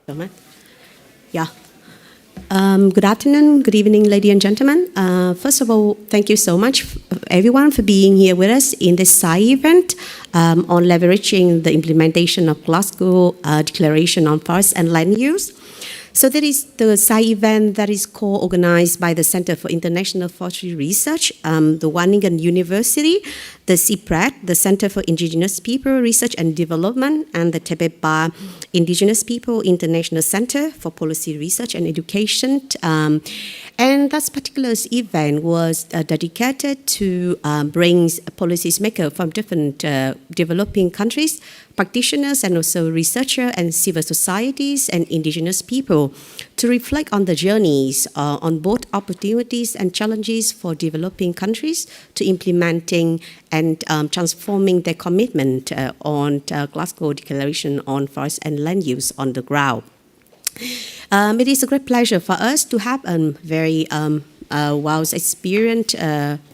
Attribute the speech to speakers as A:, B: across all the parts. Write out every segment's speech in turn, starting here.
A: So much. Yeah. Good afternoon, good evening, ladies and gentlemen. First of all, thank you so much, everyone, for being here with us in this SCI event on leveraging the implementation of Glasgow Declaration on Forest and Land Use. So that is the SCI event that is co-organized by the Center for International Forestry Research, the Wageningen University, the CIPRED, the Center for Indigenous People Research and Development, and the Tebtebba Indigenous People International Center for Policy Research and Education. And that particular event was dedicated to bring policymakers from different developing countries, practitioners and also researchers and civil societies and indigenous people to reflect on the journeys on both opportunities and challenges for developing countries to implementing and transforming their commitment on Glasgow Declaration on Forest and Land Use on the ground. It is a great pleasure for us to have a very experienced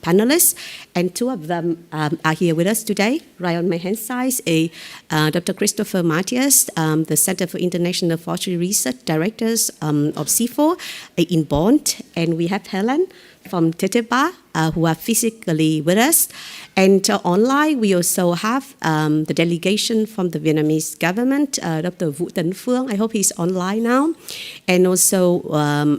A: panelists, and two of them are here with us today. Right on my hand side is Dr. Christopher Martius, the Center for International Forestry Research Directors of CIFOR in Bond, and we have Helen from Tebtebba who are physically with us. And online, we also have the delegation from the Vietnamese government, Dr. Phuong, I hope he's online now, and also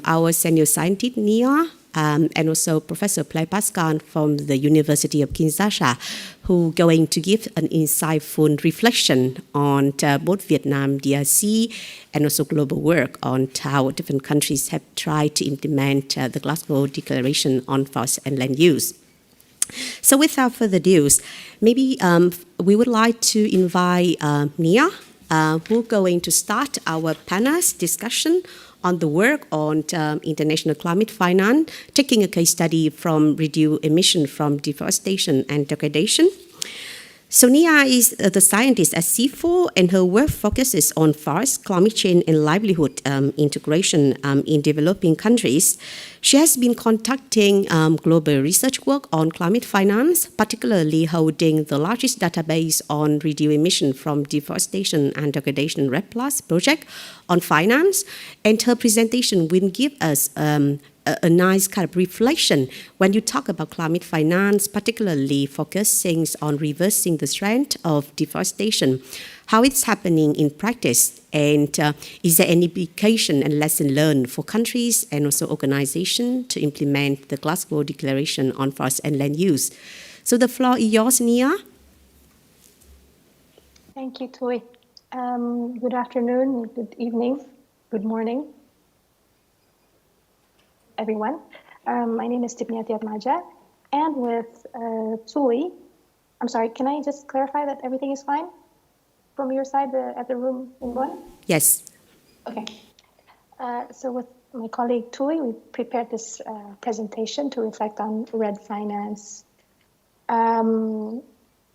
A: our senior scientist, Nia, and also Professor Blaise-Pascal from the University of Kinshasa, who going to give an insightful reflection on both Vietnam, DRC, and also global work on how different countries have tried to implement the Glasgow Declaration on Forest and Land Use. So without further ado, maybe we would like to invite Nia, who's going to start our panel's discussion on the work on international climate finance, taking a case study from reduced emission from deforestation and degradation. So Nia is the scientist at CIFOR, and her work focuses on forest, climate change, and livelihood integration in developing countries. She has been conducting global research work on climate finance, particularly holding the largest database on reduced emission from deforestation and degradation REDD+ project on finance. And her presentation will give us a nice kind of reflection when you talk about climate finance, particularly focusing on reversing the trend of deforestation, how it's happening in practice, and is there any implication and lesson learned for countries and also organizations to implement the Glasgow Declaration on Forest and Land Use. So the floor is yours, Nia.
B: Thank you, Thuy. Good afternoon, good evening, good morning, everyone. My name is Stibniati Atmadja, and with Thuy, I'm sorry, can I just clarify that everything is fine from your side at the room in Bonn?
A: Yes.
B: Okay. So with my colleague Thuy, we prepared this presentation to reflect on REDD finance. The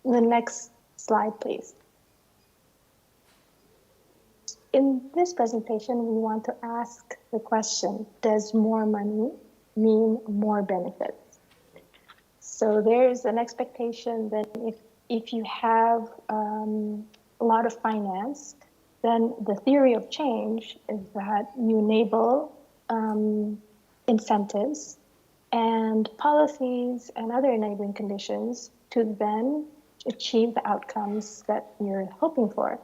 B: next slide, please. In this presentation, we want to ask the question, does more money mean more benefits? So there's an expectation that if you have a lot of finance, then the theory of change is that you enable incentives and policies and other enabling conditions to then achieve the outcomes that you're hoping for.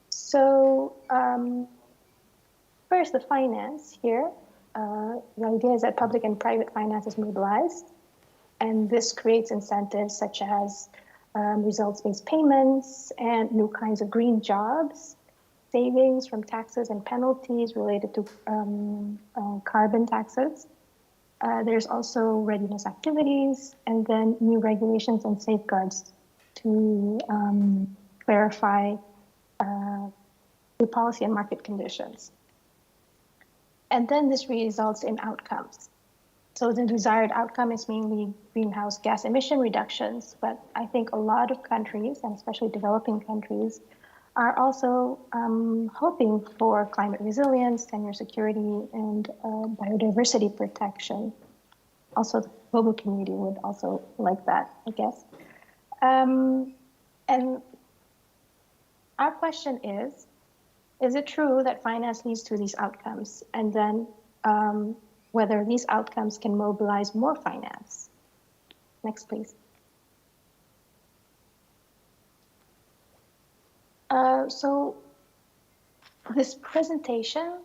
B: So first, the finance here. The idea is that public and private finance is mobilized, and this creates incentives such as results-based payments and new kinds of green jobs, savings from taxes and penalties related to carbon taxes. There's also readiness activities, and then new regulations and safeguards to clarify the policy and market conditions. And then this results in outcomes. So the desired outcome is mainly greenhouse gas emission reductions, but I think a lot of countries, and especially developing countries, are also hoping for climate resilience, tenure security, and biodiversity protection. Also, the global community would also like that, I guess. And our question is, Is it true that finance leads to these outcomes? And then whether these outcomes can mobilize more finance. Next, please. So this presentation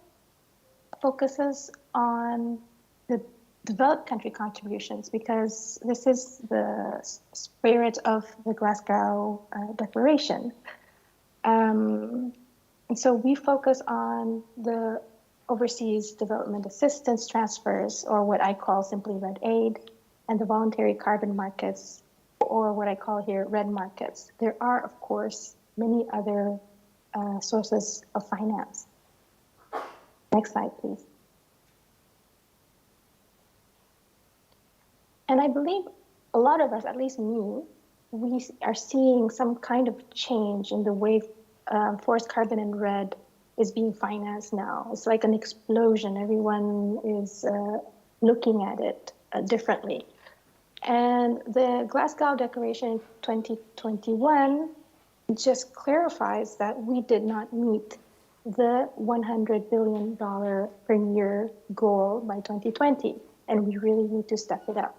B: focuses on the developed country contributions because this is the spirit of the Glasgow Declaration. And so we focus on the overseas development assistance transfers, or what I call simply red aid, and the voluntary carbon markets, or what I call here red markets. There are, of course, many other sources of finance. Next slide, please. And I believe a lot of us, at least me, we are seeing some kind of change in the way forest carbon and red is being financed now. It's like an explosion. Everyone is looking at it differently. And the Glasgow Declaration 2021 just clarifies that we did not meet the $100 billion per year goal by 2020, and we really need to step it up.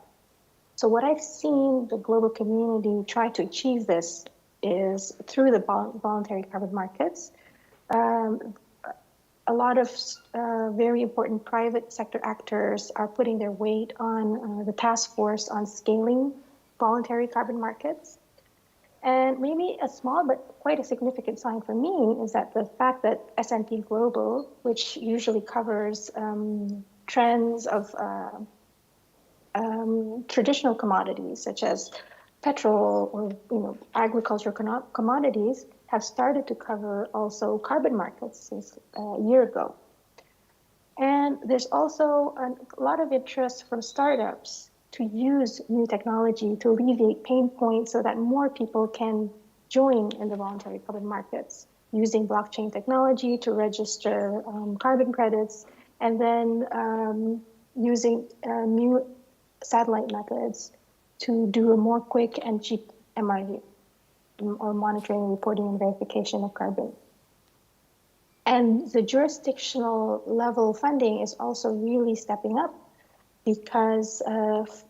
B: So what I've seen the global community try to achieve this is through the voluntary carbon markets. A lot of very important private sector actors are putting their weight on the task force on scaling voluntary carbon markets. And maybe a small but quite a significant sign for me is that the fact that S&P Global, which usually covers trends of traditional commodities such as petrol or agricultural commodities, have started to cover also carbon markets since a year ago. And there's also a lot of interest from startups to use new technology to alleviate pain points so that more people can join in the voluntary carbon markets, using blockchain technology to register carbon credits, and then using new satellite methods to do a more quick and cheap MRV, or monitoring, reporting, and verification of carbon. And the jurisdictional level funding is also really stepping up because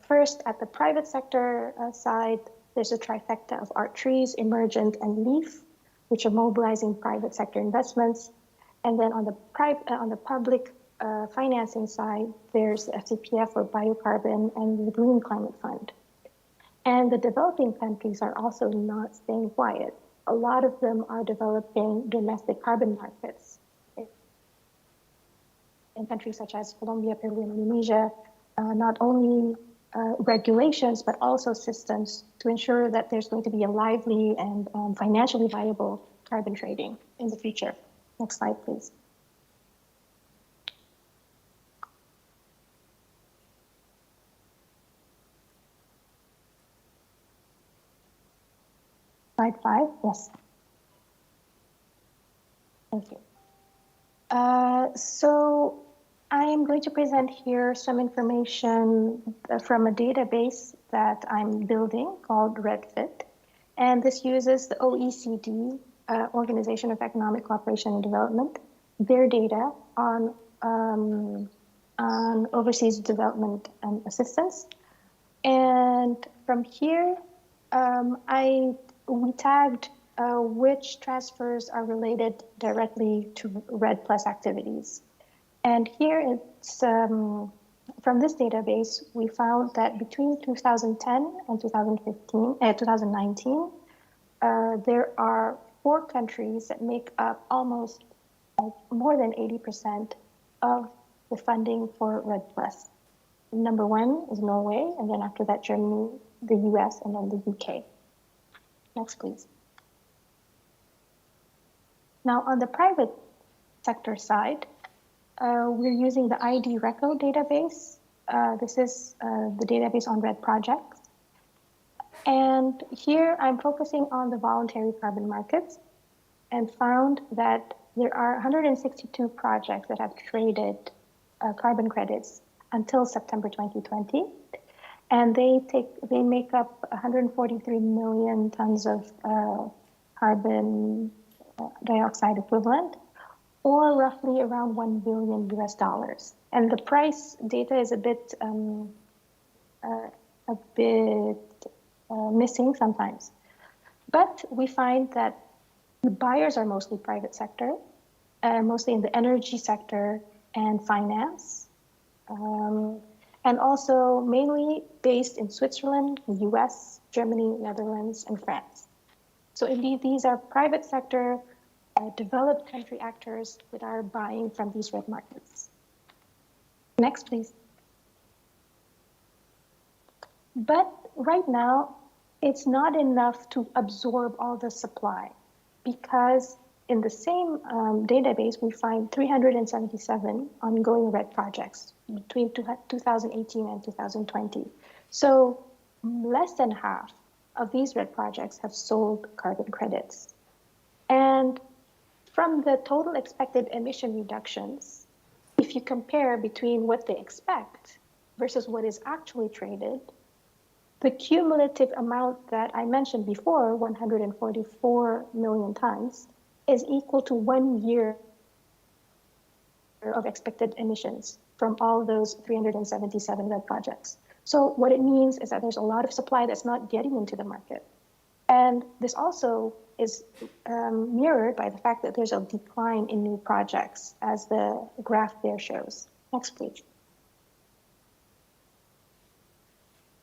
B: first at the private sector side, there's a trifecta of art trees, emergent, and leaf, which are mobilizing private sector investments. And then on the public financing side, there's the FCPF or biocarbon and the Green Climate Fund. And the developing countries are also not staying quiet. A lot of them are developing domestic carbon markets. In countries such as Colombia, Peru, and Indonesia, not only regulations, but also systems to ensure that there's going to be a lively and financially viable carbon trading in the future. Next slide, please. Slide 5, yes. Thank you. So I am going to present here some information from a database that I'm building called REDFIT. And this uses the OECD, Organization of Economic Cooperation and Development, their data on overseas development and assistance. And from here, we tagged which transfers are related directly to RED+ activities. And here it's, from this database, we found that between 2010 and 2019, there are 4 countries that make up almost more than 80% of the funding for RED+. Number 1 is Norway, and then after that, Germany, the US, and then the UK. Next, please. Now, on the private sector side, we're using the ID Reco database. This is the database on RED projects. And here I'm focusing on the voluntary carbon markets and found that there are 162 projects that have traded carbon credits until September 2020. And they make up 143 million tons of carbon dioxide equivalent, or roughly around $1 billion US. And the price data is a bit missing sometimes. But we find that the buyers are mostly private sector, mostly in the energy sector and finance, and also mainly based in Switzerland, the US, Germany, Netherlands, and France. So indeed, these are private sector, developed country actors that are buying from these red markets. Next, please. But right now, it's not enough to absorb all the supply, because in the same database, we find 377 ongoing red projects between 2018 and 2020. So less than half of these red projects have sold carbon credits. And from the total expected emission reductions, if you compare between what they expect versus what is actually traded, the cumulative amount that I mentioned before, 144 million tons, is equal to 1 year of expected emissions from all those 377 red projects. So what it means is that there's a lot of supply that's not getting into the market. And this also is mirrored by the fact that there's a decline in new projects, as the graph there shows. Next, please.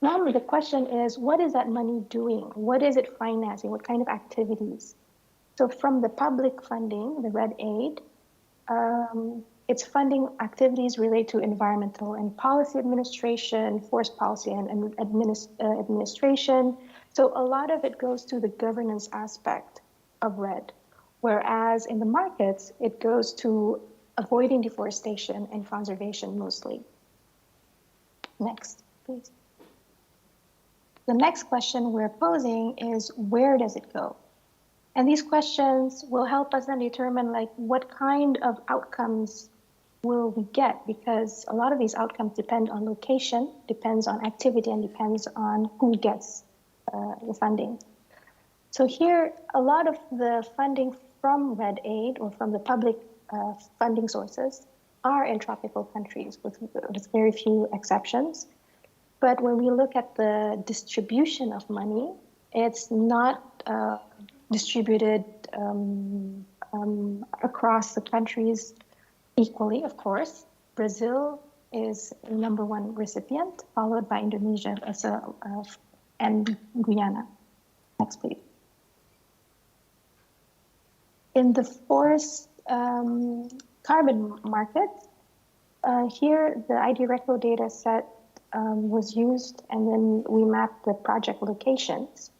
B: Now the question is, what is that money doing? What is it financing? What kind of activities? So from the public funding, the red aid, it's funding activities related to environmental and policy administration, forest policy and administration. So a lot of it goes to the governance aspect of RED, whereas in the markets, it goes to avoiding deforestation and conservation mostly. Next, please. The next question we're posing is, where does it go? And these questions will help us then determine what kind of outcomes will we get, because a lot of these outcomes depend on location, depends on activity, and depends on who gets the funding. So here, a lot of the funding from Red Aid or from the public funding sources are in tropical countries with very few exceptions. But when we look at the distribution of money, it's not distributed across the countries equally, of course. Brazil is the #1 recipient, followed by Indonesia and Guyana. Next, please. In the forest carbon market, here the ID Reco data set was used, and then we mapped the project locations.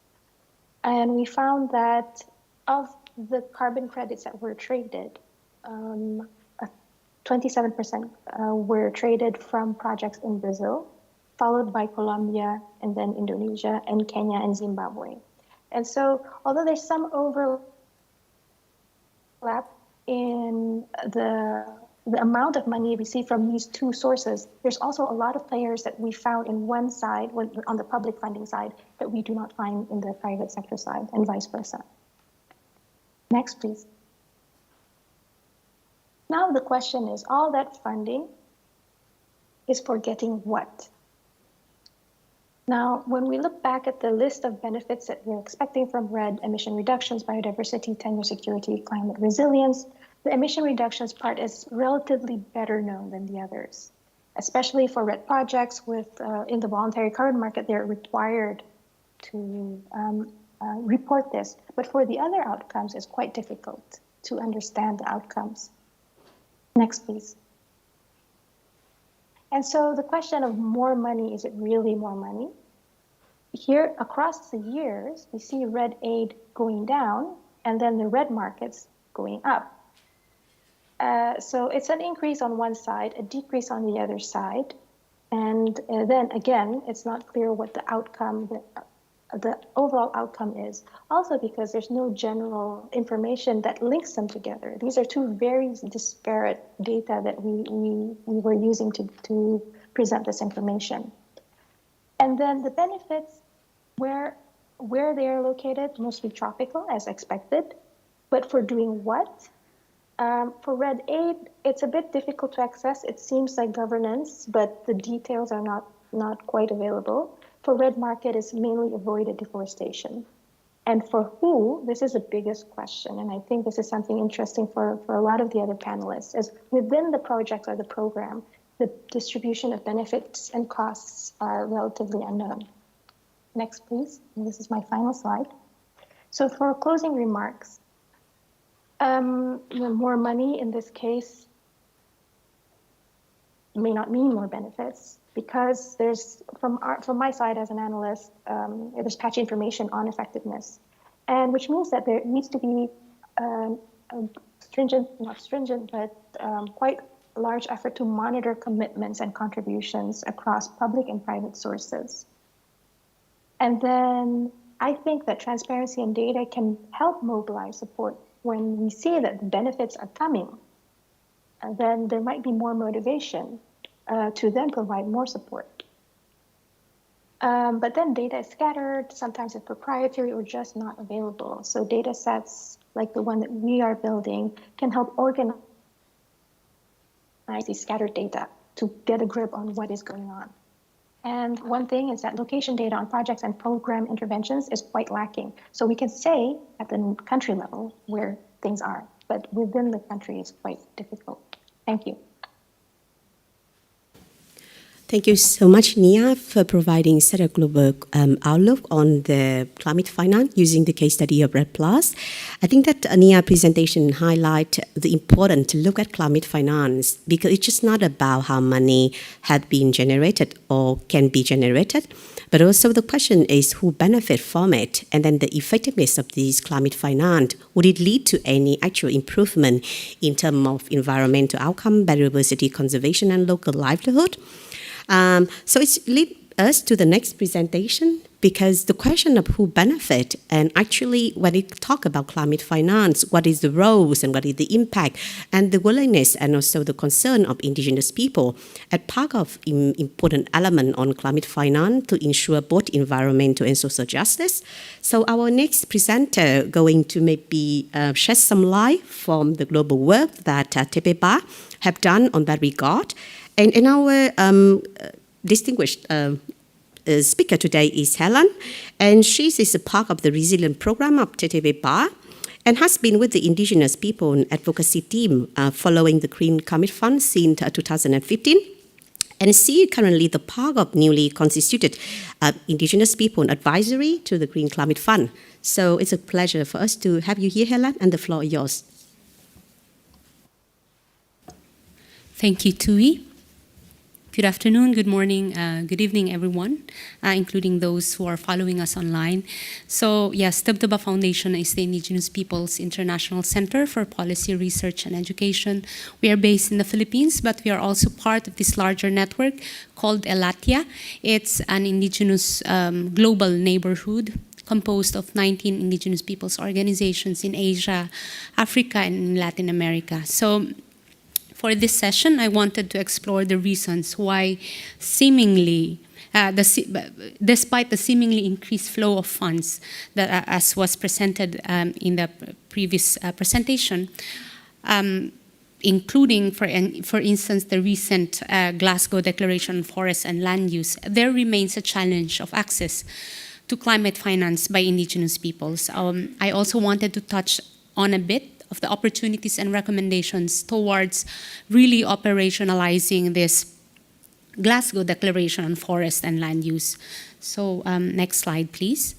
B: And we found that of the carbon credits that were traded, 27% were traded from projects in Brazil, followed by Colombia, and then Indonesia, and Kenya, and Zimbabwe. And so, although there's some overlap in the amount of money received from these two sources, there's also a lot of players that we found in one side, on the public funding side, that we do not find in the private sector side, and vice versa. Next, please. Now the question is, all that funding is for getting what? Now, when we look back at the list of benefits that we're expecting from RED, emission reductions, biodiversity, tenure security, climate resilience, the emission reductions part is relatively better known than the others, especially for RED projects in the voluntary carbon market. They're required to report this. But for the other outcomes, it's quite difficult to understand the outcomes. Next, please. And so the question of more money, is it really more money? Here, across the years, we see red aid going down, and then the red markets going up. So it's an increase on one side, a decrease on the other side. And then again, it's not clear what the outcome, the overall outcome is. Also because there's no general information that links them together. These are two very disparate data that we were using to present this information. And then the benefits, where they are located, mostly tropical as expected, but for doing what? For Red 8, it's a bit difficult to access. It seems like governance, but the details are not quite available. For Red Market, it's mainly avoided deforestation. And for who, this is the biggest question, and I think this is something interesting for a lot of the other panelists, is within the project or the program, the distribution of benefits and costs are relatively unknown. Next, please. And this is my final slide. So for closing remarks, more money in this case may not mean more benefits, because there's, from my side as an analyst, there's patchy information on effectiveness, and which means that there needs to be not stringent, but quite large effort to monitor commitments and contributions across public and private sources. And then I think that transparency and data can help mobilize support when we see that the benefits are coming. And then there might be more motivation to then provide more support. But then data is scattered, sometimes it's proprietary or just not available. So data sets like the one that we are building can help organize these scattered data to get a grip on what is going on. And one thing is that location data on projects and program interventions is quite lacking. So we can say at the country level where things are, but within the country is quite difficult. Thank you.
A: Thank you so much, Nia, for providing such a global outlook on the climate finance using the case study of REDD+. I think that Nia's presentation highlight the importance to look at climate finance, because it's just not about how money had been generated or can be generated, but also the question is who benefit from it, and then the effectiveness of this climate finance. Would it lead to any actual improvement in terms of environmental outcome, biodiversity conservation, and local livelihood? So it leads us to the next presentation, because the question of who benefit, and actually when we talk about climate finance, what is the roles and what is the impact, and the willingness and also the concern of indigenous people as part of important element on climate finance to ensure both environmental and social justice. So our next presenter going to maybe shed some light from the global work that Tebtebba have done on that regard. And our distinguished speaker today is Helen, and she is a part of the Resilient Program of Tebtebba and has been with the Indigenous People Advocacy Team following the Green Climate Fund since 2015. And she is currently the part of newly constituted Indigenous People Advisory to the Green Climate Fund. So it's a pleasure for us to have you here, Helen, and the floor is yours.
C: Thank you, Thuy. Good afternoon, good morning, good evening, everyone, including those who are following us online. So, yes, Tebtebba Foundation is the Indigenous Peoples International Center for Policy Research and Education. We are based in the Philippines, but we are also part of this larger network called Atmadja. It's an indigenous global neighborhood composed of 19 indigenous peoples organizations in Asia, Africa, and in Latin America. So, for this session, I wanted to explore the reasons why seemingly, despite the seemingly increased flow of funds that, as was presented in the previous presentation, including, for instance, the recent Glasgow Declaration on Forest and Land Use, there remains a challenge of access to climate finance by indigenous peoples. I also wanted to touch on a bit of the opportunities and recommendations towards really operationalizing this Glasgow Declaration on Forest and Land Use. So next slide, please.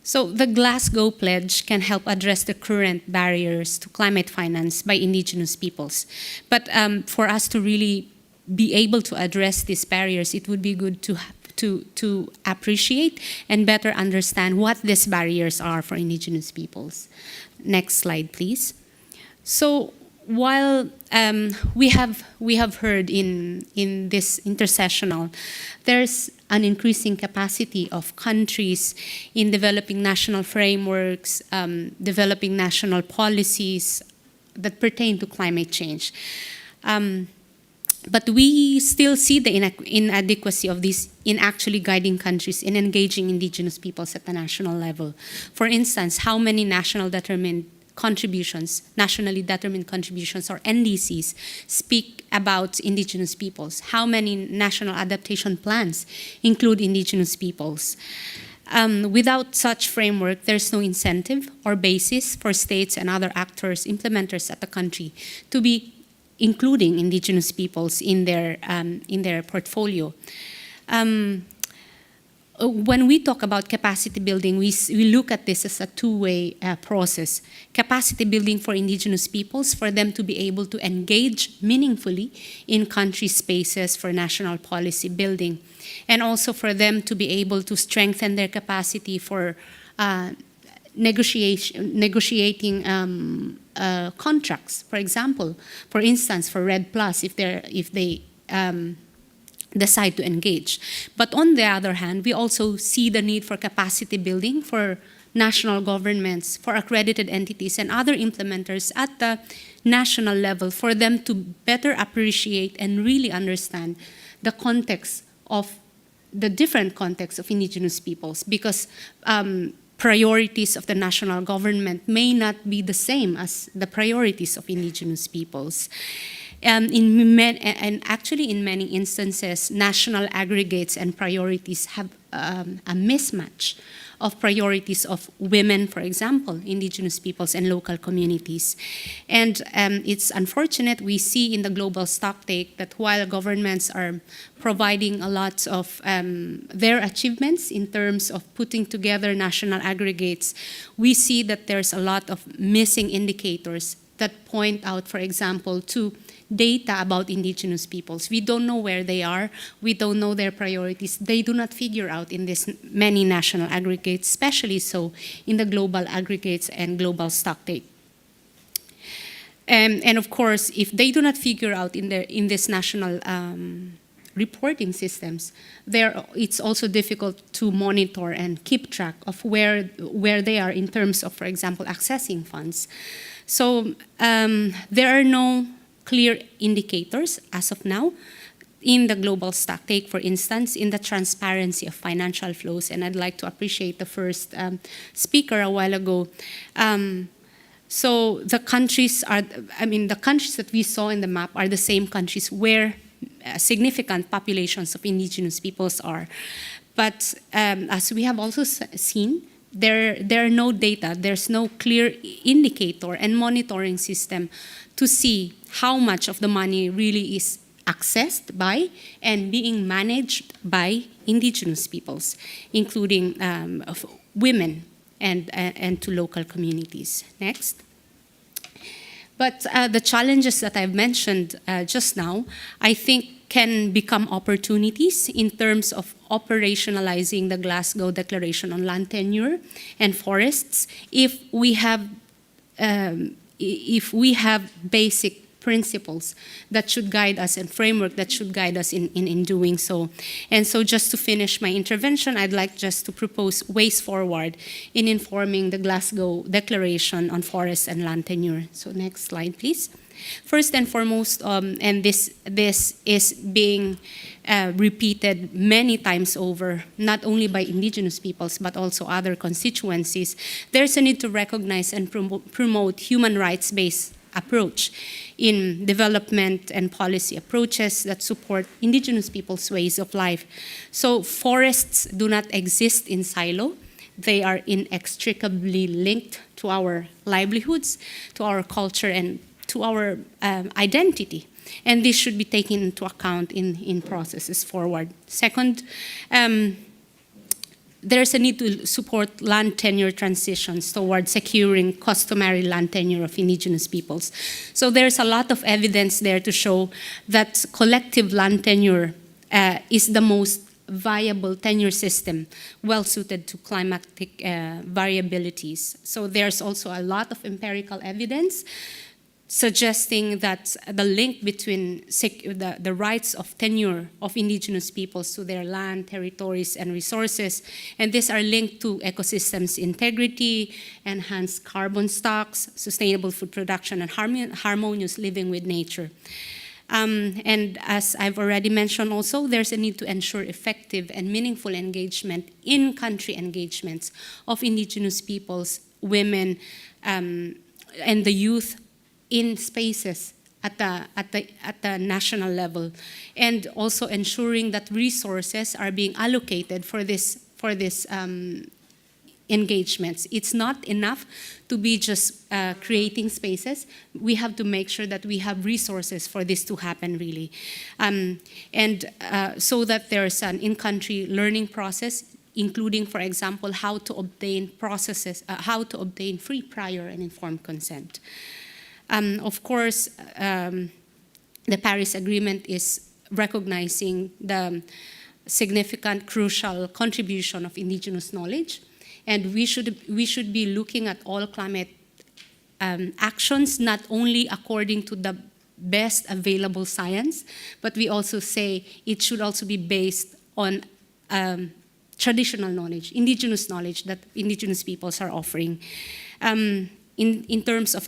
C: So the Glasgow Pledge can help address the current barriers to climate finance by indigenous peoples. But for us to really be able to address these barriers, it would be good to appreciate and better understand what these barriers are for indigenous peoples. Next slide, please. So while we have heard in this intersessional, there's an increasing capacity of countries in developing national frameworks, developing national policies that pertain to climate change. But we still see the inadequacy of this in actually guiding countries in engaging indigenous peoples at the national level. For instance, how many national determined contributions, nationally determined contributions, or NDCs, speak about Indigenous peoples? How many national adaptation plans include Indigenous peoples? Without such framework, there's no incentive or basis for states and other actors, implementers at the country, to be including Indigenous peoples in their portfolio. When we talk about capacity building, we look at this as a two-way process. Capacity building for Indigenous peoples, for them to be able to engage meaningfully in country spaces for national policy building, and also for them to be able to strengthen their capacity for negotiating contracts, for example, for instance, for Red Plus, if they decide to engage. But on the other hand, we also see the need for capacity building for national governments, for accredited entities, and other implementers at the national level, for them to better appreciate and really understand the context of the different contexts of Indigenous peoples, because priorities of the national government may not be the same as the priorities of Indigenous peoples. And actually, in many instances, national aggregates and priorities have a mismatch of priorities of women, for example, Indigenous peoples and local communities. And it's unfortunate we see in the global stocktake that while governments are providing a lot of their achievements in terms of putting together national aggregates, we see that there's a lot of missing indicators that point out, for example, to data about Indigenous peoples. We don't know where they are. We don't know their priorities. They do not figure out in this many national aggregates, especially so in the global aggregates and global stocktake. And of course, if they do not figure out in this national reporting systems, it's also difficult to monitor and keep track of where they are in terms of, for example, accessing funds. So there are no clear indicators as of now in the global stocktake, for instance, in the transparency of financial flows. And I'd like to appreciate the first speaker a while ago. So the countries the countries that we saw in the map are the same countries where significant populations of Indigenous peoples are. But as we have also seen, there are no data, there's no clear indicator and monitoring system to see how much of the money really is accessed by and being managed by Indigenous peoples, including of women and to local communities. Next. But the challenges that I've mentioned just now, I think can become opportunities in terms of operationalizing the Glasgow Declaration on land tenure and forests if we have basic principles that should guide us and framework that should guide us in doing so. And so just to finish my intervention, I'd like just to propose ways forward in informing the Glasgow Declaration on forests and land tenure. So next slide, please. First and foremost, and this is being repeated many times over, not only by Indigenous peoples, but also other constituencies, there's a need to recognize and promote human rights-based approach in development and policy approaches that support Indigenous people's ways of life. So forests do not exist in silo. They are inextricably linked to our livelihoods, to our culture, and to our identity. And this should be taken into account in processes forward. Second, there's a need to support land tenure transitions towards securing customary land tenure of Indigenous peoples. So there's a lot of evidence there to show that collective land tenure is the most viable tenure system, well suited to climatic variabilities. So there's also a lot of empirical evidence suggesting that the link between the rights of tenure of Indigenous peoples to their land, territories, and resources, and these are linked to ecosystems integrity, enhanced carbon stocks, sustainable food production, and harmonious living with nature. And as I've already mentioned also, there's a need to ensure effective and meaningful engagement in country engagements of Indigenous peoples, women, and the youth in spaces at the national level, and also ensuring that resources are being allocated for this engagements. It's not enough to be just creating spaces. We have to make sure that we have resources for this to happen, really. So that there's an in-country learning process, including, for example, how to obtain free, prior, and informed consent. Of course, the Paris Agreement is recognizing the significant, crucial contribution of indigenous knowledge. And we should be looking at all climate actions, not only according to the best available science, but we also say it should also be based on traditional knowledge, indigenous knowledge that indigenous peoples are offering. In terms of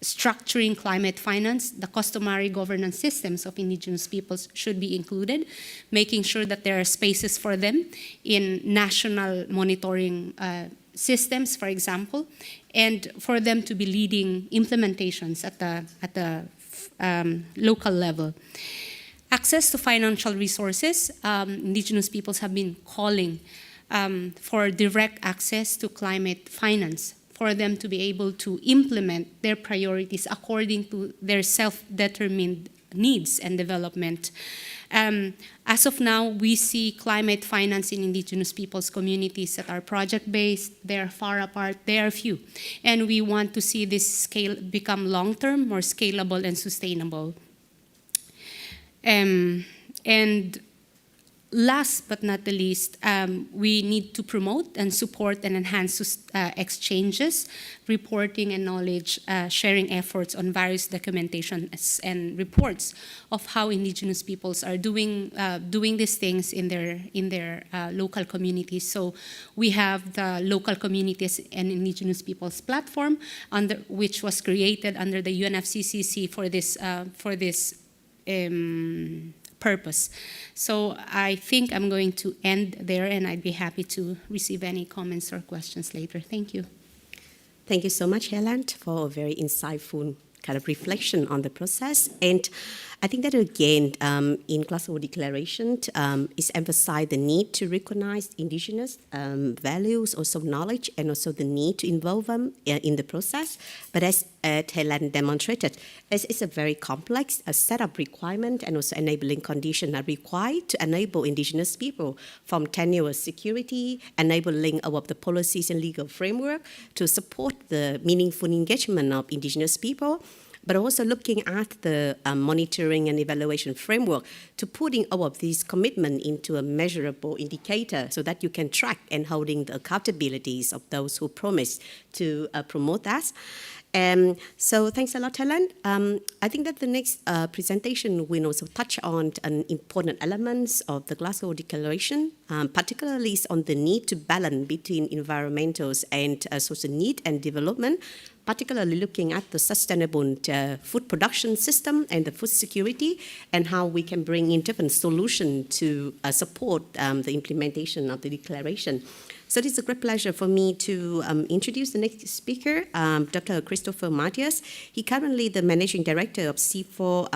C: structuring climate finance, the customary governance systems of indigenous peoples should be included, making sure that there are spaces for them in national monitoring systems, for example, and for them to be leading implementations at the local level. Access to financial resources, indigenous peoples have been calling for direct access to climate finance, for them to be able to implement their priorities according to their self-determined needs and development. As of now, we see climate finance in indigenous peoples' communities that are project-based, they are far apart, they are few. And we want to see this scale become long-term, more scalable and sustainable. And last but not the least, we need to promote and support and enhance exchanges, reporting and knowledge sharing efforts on various documentations and reports of how indigenous peoples are doing these things in their local communities. So we have the Local Communities and Indigenous Peoples Platform, which was created under the UNFCCC for this purpose. So I think I'm going to end there, and I'd be happy to receive any comments or questions later. Thank you.
A: Thank you so much, Helen, for a very insightful kind of reflection on the process. And I think that again, in Glasgow Declaration, is emphasized the need to recognize indigenous values, also knowledge, and also the need to involve them in the process. But as Helen demonstrated, it's a very complex set of requirements and also enabling conditions are required to enable indigenous people from tenure security, enabling of the policies and legal framework to support the meaningful engagement of indigenous people, but also looking at the monitoring and evaluation framework to putting all of these commitments into a measurable indicator so that you can track and holding the accountabilities of those who promise to promote that. So thanks a lot, Helen. I think that the next presentation will also touch on an important elements of the Glasgow Declaration, particularly on the need to balance between environmental and social need and development, particularly looking at the sustainable food production system and the food security, and how we can bring in different solutions to support the implementation of the declaration. So it is a great pleasure for me to introduce the next speaker, Dr. Christopher Martius. He currently the managing director of CIFOR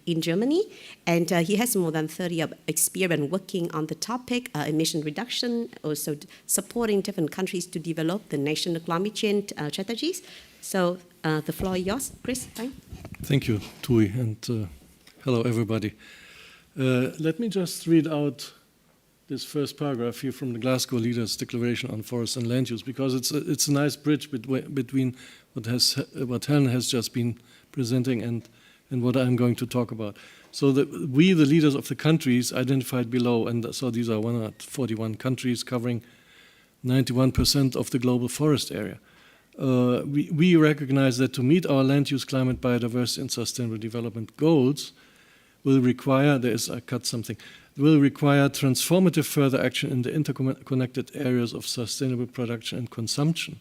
A: in Germany, and he has more than 30 years of experience working on the topic emission reduction, also supporting different countries to develop the national climate change strategies. So the floor is yours, Chris.
D: Thank you, Thuy, and hello, everybody. Let me just read out this first paragraph here from the Glasgow Leaders Declaration on Forest and Land Use, because it's a nice bridge between what Helen has just been presenting and what I'm going to talk about. So we, the leaders of the countries identified below, and so these are 141 countries covering 91% of the global forest area. We recognize that to meet our land use, climate, biodiversity, and sustainable development goals will require, will require transformative further action in the interconnected areas of sustainable production and consumption,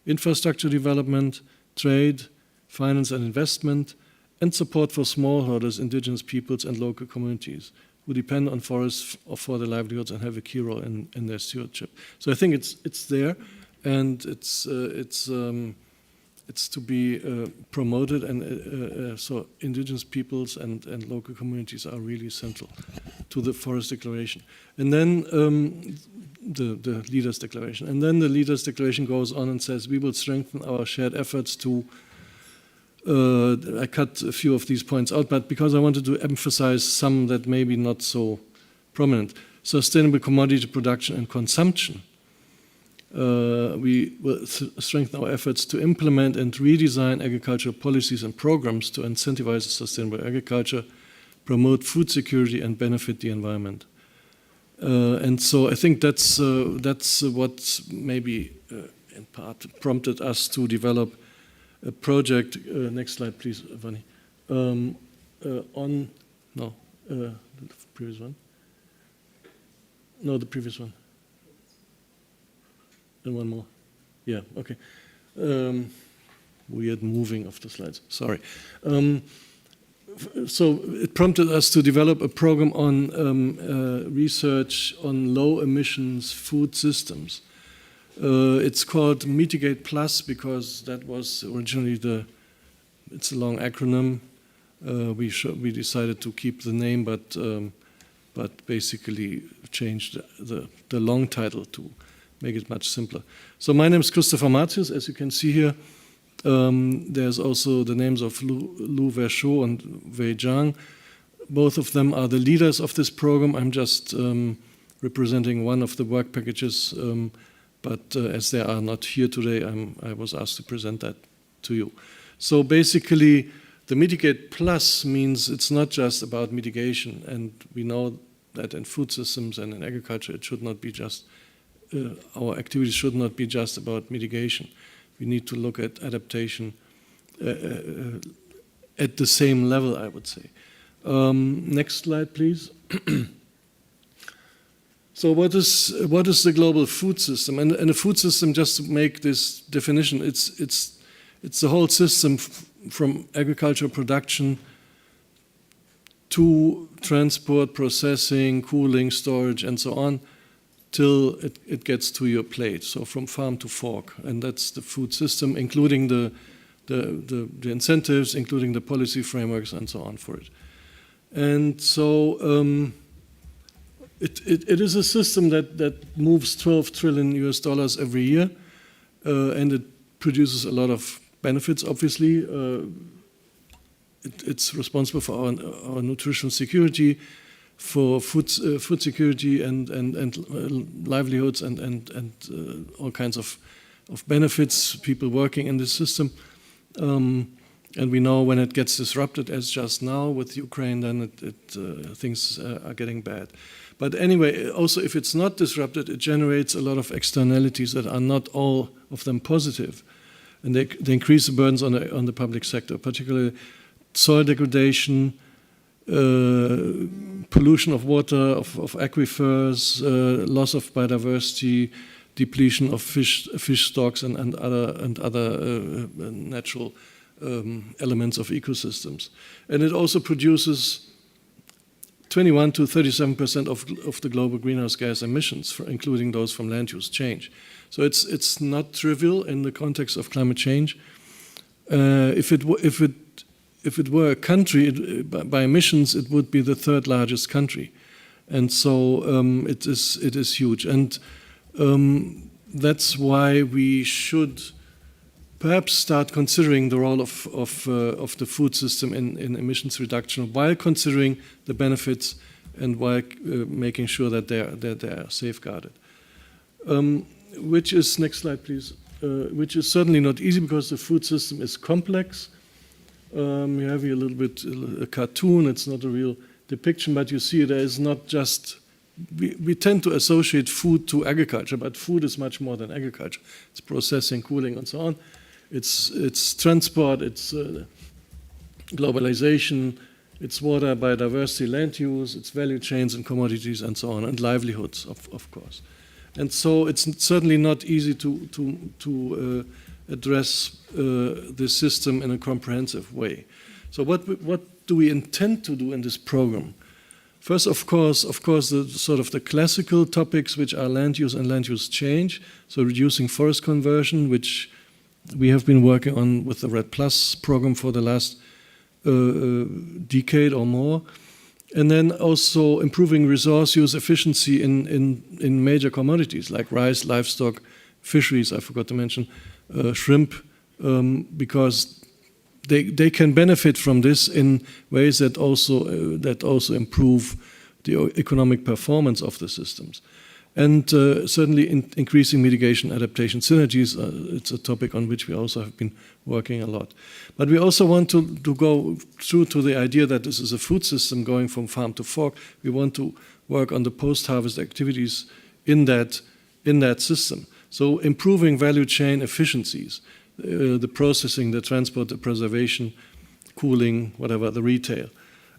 D: infrastructure development, trade, finance and investment, and support for smallholders, indigenous peoples, and local communities who depend on forests for their livelihoods and have a key role in their stewardship. So I think it's there, and it's it's to be promoted, and so indigenous peoples and local communities are really central to the Forest Declaration. And then the Leaders Declaration. And then the Leaders Declaration goes on and says, we will strengthen our shared efforts to, I cut a few of these points out, but because I wanted to emphasize some that may be not so prominent. Sustainable commodity production and consumption. We will strengthen our efforts to implement and redesign agricultural policies and programs to incentivize sustainable agriculture, promote food security, and benefit the environment. And so I think that's what maybe in part prompted us to develop a project. Next slide, please, Vani. The previous one. No, the previous one. And one more. Yeah, okay. Weird moving of the slides, sorry. So it prompted us to develop a program on research on low emissions food systems. It's called Mitigate Plus because that was originally it's a long acronym. We decided to keep the name, but basically changed the long title to make it much simpler. So my name is Christopher Martius, as you can see here. There's also the names of Lou Verschot and Wei Zhang. Both of them are the leaders of this program. I'm just representing one of the work packages, but as they are not here today, I was asked to present that to you. So basically, the Mitigate Plus means it's not just about mitigation, and we know that in food systems and in agriculture, it should not be just our activities should not be just about mitigation. We need to look at adaptation at the same level, I would say. Next slide, please. So what is the global food system? And a food system, just to make this definition, it's the whole system from agricultural production to transport, processing, cooling, storage, and so on, till it gets to your plate, so from farm to fork. And that's the food system, including the incentives, including the policy frameworks, and so on for it. And so it is a system that moves $12 trillion every year, and it produces a lot of benefits, obviously. It's responsible for our nutritional security, for food security and livelihoods and all kinds of benefits, people working in this system. And we know when it gets disrupted, as just now with Ukraine, then things are getting bad. But anyway, also if it's not disrupted, it generates a lot of externalities that are not all of them positive. And they increase the burdens on the public sector, particularly soil degradation, pollution of water, of aquifers, loss of biodiversity, depletion of fish stocks and other natural elements of ecosystems. And it also produces 21 to 37% of the global greenhouse gas emissions, including those from land use change. So it's not trivial in the context of climate change. If it were a country, by emissions, it would be the third largest country. And so it is huge. And that's why we should perhaps start considering the role of the food system in emissions reduction while considering the benefits and while making sure that they are safeguarded. Which is, next slide please, which is certainly not easy because the food system is complex. You have here a little bit a cartoon, it's not a real depiction, but you see there is not just, we tend to associate food to agriculture, but food is much more than agriculture. It's processing, cooling, and so on. It's transport, it's globalization, it's water, biodiversity, land use, it's value chains and commodities and so on, and livelihoods, of course. And so it's certainly not easy to address this system in a comprehensive way. So what do we intend to do in this program? First, of course, the sort of the classical topics, which are land use and land use change. So reducing forest conversion, which we have been working on with the RED Plus program for the last decade or more. And then also improving resource use efficiency in major commodities like rice, livestock, fisheries, I forgot to mention, shrimp, because they can benefit from this in ways that also improve the economic performance of the systems. And certainly increasing mitigation adaptation synergies, it's a topic on which we also have been working a lot. But we also want to go through to the idea that this is a food system going from farm to fork. We want to work on the post-harvest activities in that system. So improving value chain efficiencies, the processing, the transport, the preservation, cooling, whatever, the retail.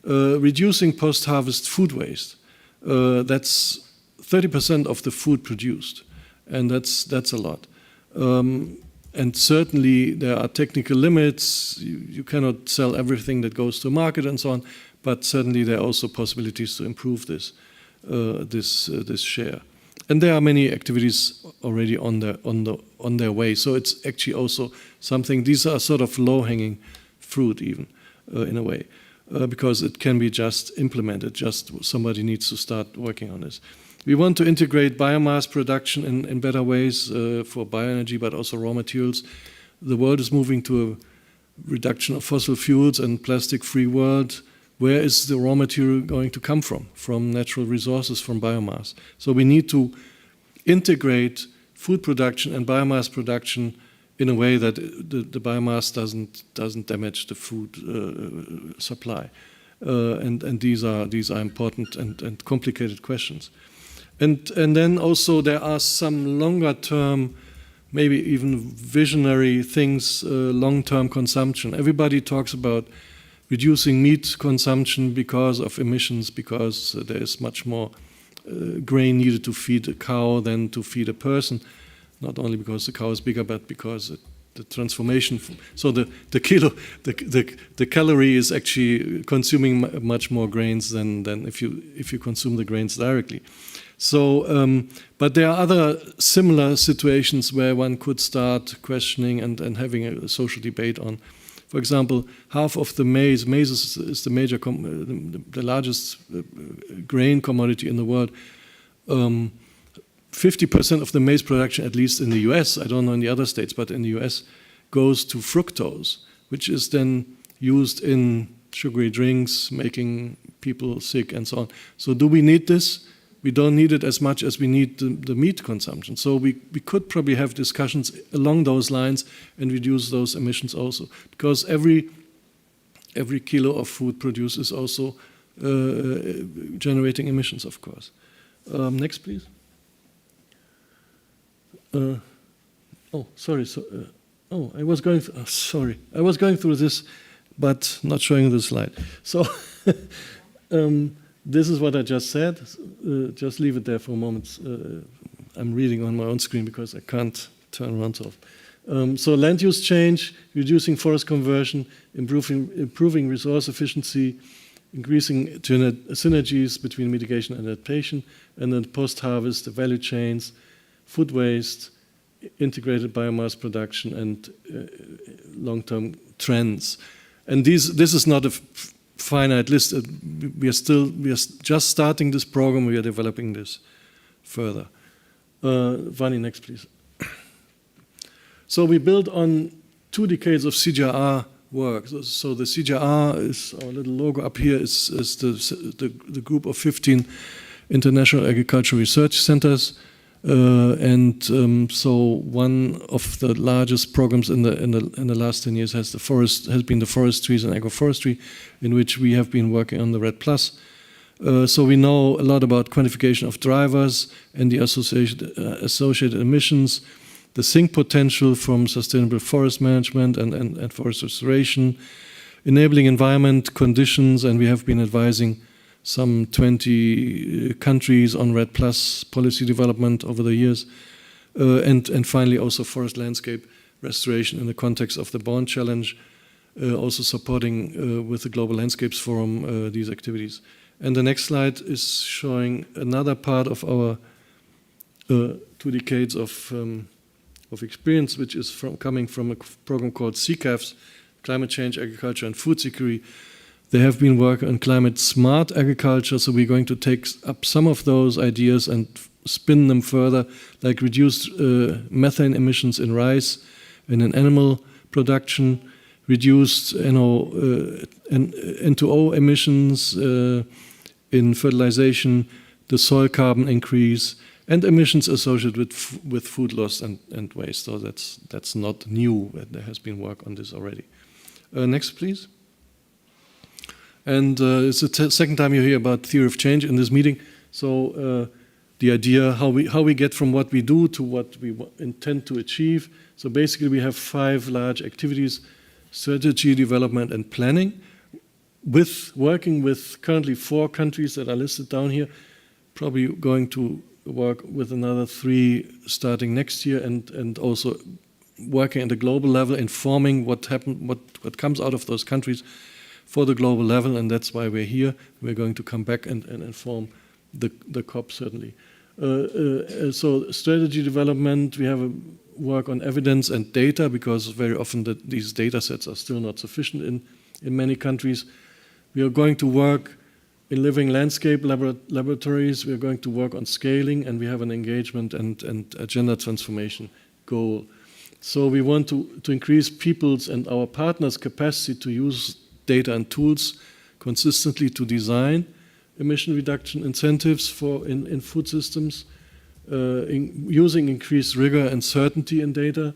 D: Reducing post-harvest food waste. That's 30% of the food produced, and that's a lot. And certainly there are technical limits. You cannot sell everything that goes to market and so on, but certainly there are also possibilities to improve this share. And there are many activities already on their way. So it's actually also something. These are sort of low-hanging fruit, even in a way, because it can be just implemented. Just somebody needs to start working on this. We want to integrate biomass production in better ways for bioenergy, but also raw materials. The world is moving to a reduction of fossil fuels and plastic-free world. Where is the raw material going to come from? From natural resources, from biomass. So we need to integrate food production and biomass production in a way that the biomass doesn't damage the food supply. And these are important and complicated questions. And then also there are some longer term, maybe even visionary things, long-term consumption. Everybody talks about reducing meat consumption because of emissions, because there is much more grain needed to feed a cow than to feed a person. Not only because the cow is bigger, but because the transformation. So the calorie is actually consuming much more grains than if you consume the grains directly. So, but there are other similar situations where one could start questioning and having a social debate on. For example, half of the maize is the major, the largest grain commodity in the world. 50% of the maize production, at least in the US, I don't know in the other states, but in the US, goes to fructose, which is then used in sugary drinks, making people sick and so on. So do we need this? We don't need it as much as we need the meat consumption. So we could probably have discussions along those lines and reduce those emissions also. Because every kilo of food produced is also generating emissions, of course. Next, please. Sorry. I was going. Sorry, I was going through this, but not showing the slide. So. This is what I just said. Just leave it there for a moment. I'm reading on my own screen because I can't turn around so often. So land use change, reducing forest conversion, improving resource efficiency, increasing synergies between mitigation and adaptation, and then post-harvest, the value chains, food waste, integrated biomass production, and long-term trends. And this is not a finite list. We are just starting this program. We are developing this further. Vani, next, please. So we build on 2 decades of CGR work. So the CGR is our little logo up here. Is the group of 15 international agricultural research centers. So one of the largest programs in the last 10 years has been the forestries and agroforestry, in which we have been working on the RED Plus. So we know a lot about quantification of drivers and the associated emissions, the sink potential from sustainable forest management and forest restoration, enabling environment conditions, and we have been advising some 20 countries on RED Plus policy development over the years, and finally also forest landscape restoration in the context of the Bond Challenge, also supporting with the Global Landscapes Forum these activities. And the next slide is showing another part of our 2 decades of experience, which is coming from a program called CICAF's Climate Change, Agriculture and Food Security. They have been working on climate smart agriculture, so we're going to take up some of those ideas and spin them further, like reduced methane emissions in rice and in animal production, reduced N2O emissions in fertilization, the soil carbon increase, and emissions associated with food loss and waste. So that's not new. There has been work on this already. Next, please. And it's the second time you hear about theory of change in this meeting. So the idea how we get from what we do to what we intend to achieve. So basically we have 5 large activities: strategy, development, and planning. Working with currently 4 countries that are listed down here, probably going to work with another 3 starting next year, and also working at the global level, informing what comes out of those countries for the global level, and that's why we're here. We're going to come back and inform the COP, certainly. So strategy development, we have a work on evidence and data, because very often these data sets are still not sufficient in many countries. We are going to work in living landscape laboratories. We are going to work on scaling, and we have an engagement and agenda transformation goal. So we want to increase people's and our partners' capacity to use data and tools consistently to design emission reduction incentives in food systems, using increased rigor and certainty in data,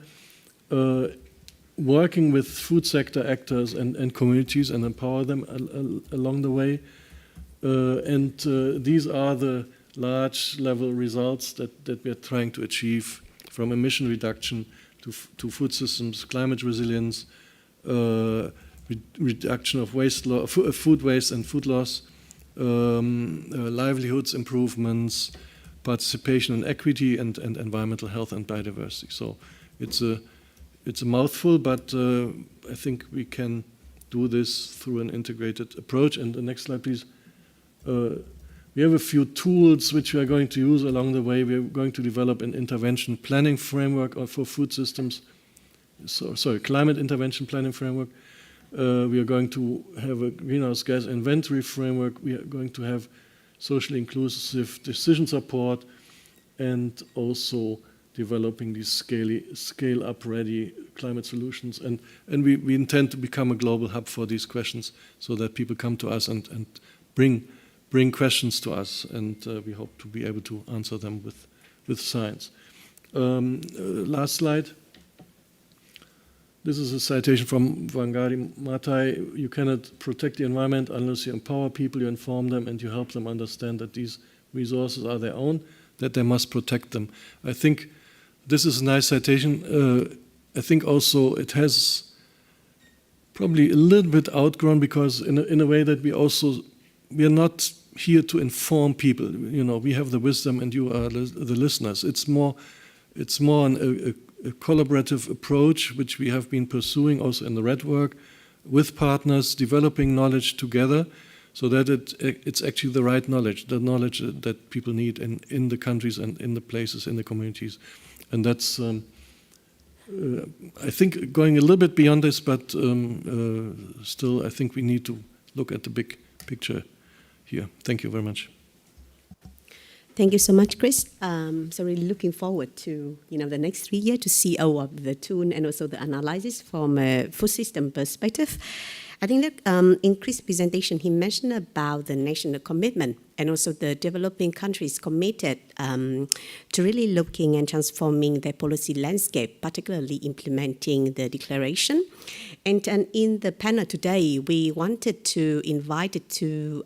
D: working with food sector actors and communities and empower them along the way. These are the large level results that we are trying to achieve, from emission reduction to food systems, climate resilience, reduction of food waste and food loss, livelihoods improvements, participation and equity, and environmental health and biodiversity. So it's a mouthful, but I think we can do this through an integrated approach. And the next slide, please. We have a few tools which we are going to use along the way. We are going to develop an intervention planning framework for food systems. Climate intervention planning framework. We are going to have a greenhouse gas inventory framework. We are going to have socially inclusive decision support, and also developing these scale-up ready climate solutions. And we intend to become a global hub for these questions, so that people come to us and bring questions to us, and we hope to be able to answer them with science. Last slide. This is a citation from Wangari Maathai. You cannot protect the environment unless you empower people, you inform them, and you help them understand that these resources are their own, that they must protect them. I think this is a nice citation. I think also it has probably a little bit outgrown, because in a way that we are not here to inform people. You know, we have the wisdom and you are the listeners. It's more a collaborative approach, which we have been pursuing also in the RED work, with partners, developing knowledge together, so that it's actually the right knowledge, the knowledge that people need in the countries and in the places, in the communities. And that's, I think, going a little bit beyond this, but still I think we need to look at the big picture here. Thank you very much.
A: Thank you so much, Chris. So really looking forward to the next 3 years to see of the tool and also the analysis from a food system perspective. I think that in Chris' presentation, he mentioned about the national commitment and also the developing countries committed to really looking and transforming their policy landscape, particularly implementing the declaration. And in the panel today, we wanted to invite 2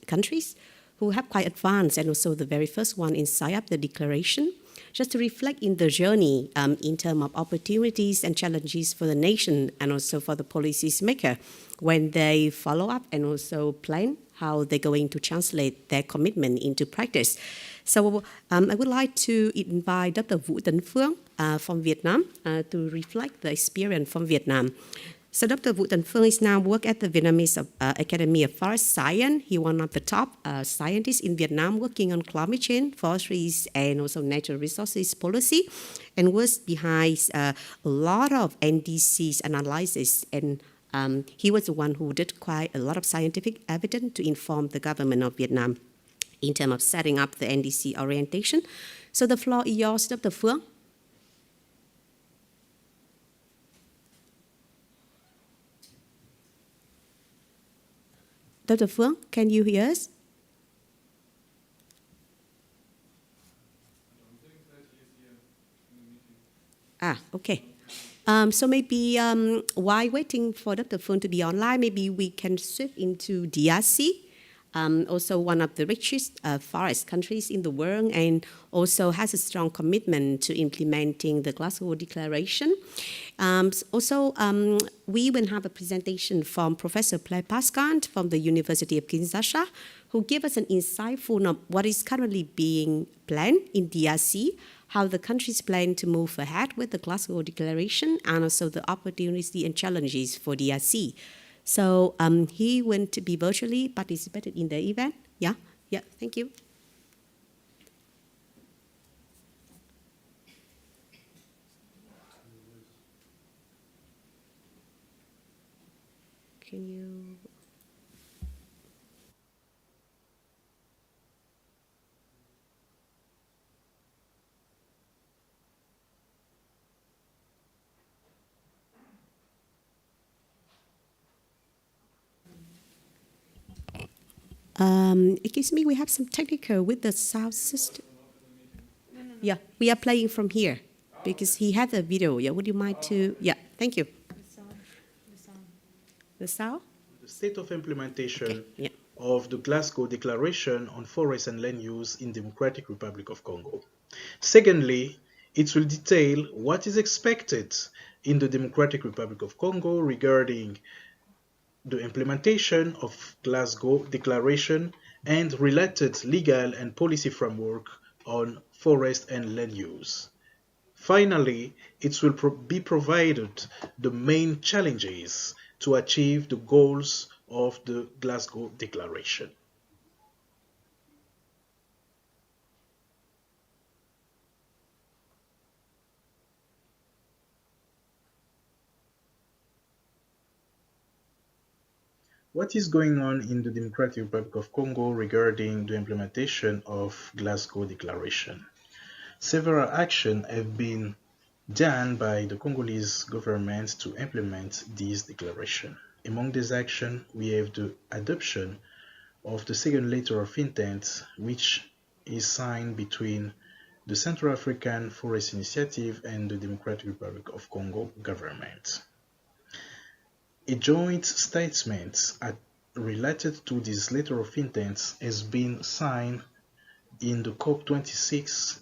A: countries who have quite advanced, and also the very first one in sign up the declaration, just to reflect in the journey in terms of opportunities and challenges for the nation and also for the policies maker when they follow up and also plan how they're going to translate their commitment into practice. So I would like to invite Dr. Vũ Tấn Phuong from Vietnam to reflect the experience from Vietnam. So Dr. Vũ Tấn Phương is now work at the Vietnamese Academy of Forest Science. He one of the top scientists in Vietnam working on climate change, forestry, and also natural resources policy, and was behind a lot of NDC's analysis. And he was the one who did quite a lot of scientific evidence to inform the government of Vietnam in terms of setting up the NDC orientation. So the floor is yours, Dr. Phuong. Dr. Phuong, can you hear us? Okay. So maybe while waiting for Dr. Phuong to be online, maybe we can shift into DRC, also one of the richest forest countries in the world, and also has a strong commitment to implementing the Glasgow Declaration. We will have a presentation from Professor Blaise-Pascal from the University of Kinshasa, who give us an insightful of what is currently being planned in DRC, how the countries plan to move ahead with the Glasgow Declaration, and also the opportunities and challenges for DRC. So he went to be virtually participated in the event. Yeah, thank you. Can you? Excuse me, we have some technical with the sound system. Yeah, we are playing from here because he had a video. Yeah, would you mind to? Yeah, thank you. The sound?
E: The state of implementation of the Glasgow Declaration on Forest and Land Use in Democratic Republic of Congo. Secondly, it will detail what is expected in the Democratic Republic of Congo regarding the implementation of Glasgow Declaration and related legal and policy framework on forest and land use. Finally, it will be provided the main challenges to achieve the goals of the Glasgow Declaration. What is going on in the Democratic Republic of Congo regarding the implementation of Glasgow Declaration? Several actions have been done by the Congolese government to implement this declaration. Among these actions, we have the adoption of the second letter of intent, which is signed between the Central African Forest Initiative and the Democratic Republic of Congo government. A joint statement related to this letter of intent has been signed in the COP26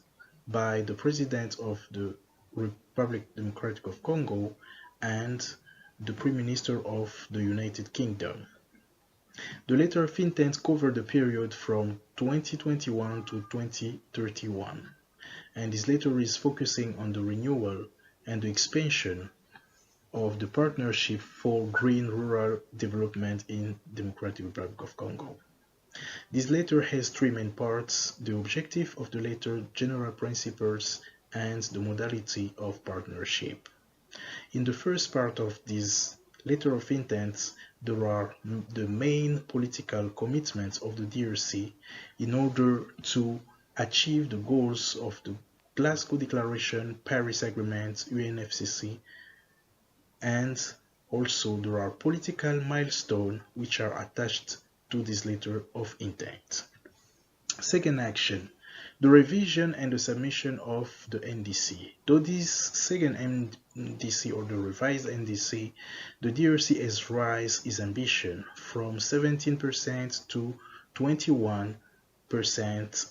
E: by the President of the Republic Democratic of Congo and the Prime Minister of the United Kingdom. The letter of intent covered the period from 2021 to 2031, and this letter is focusing on the renewal and the expansion of the Partnership for Green Rural Development in Democratic Republic of Congo. This letter has three main parts: the objective of the letter, general principles, and the modality of partnership. In the first part of this letter of intent, there are the main political commitments of the DRC in order to achieve the goals of the Glasgow Declaration, Paris Agreement, UNFCCC, and also there are political milestones which are attached to this letter of intent. Second action, the revision and the submission of the NDC. Though this second NDC or the revised NDC, the DRC has raised its ambition from 17% to 21%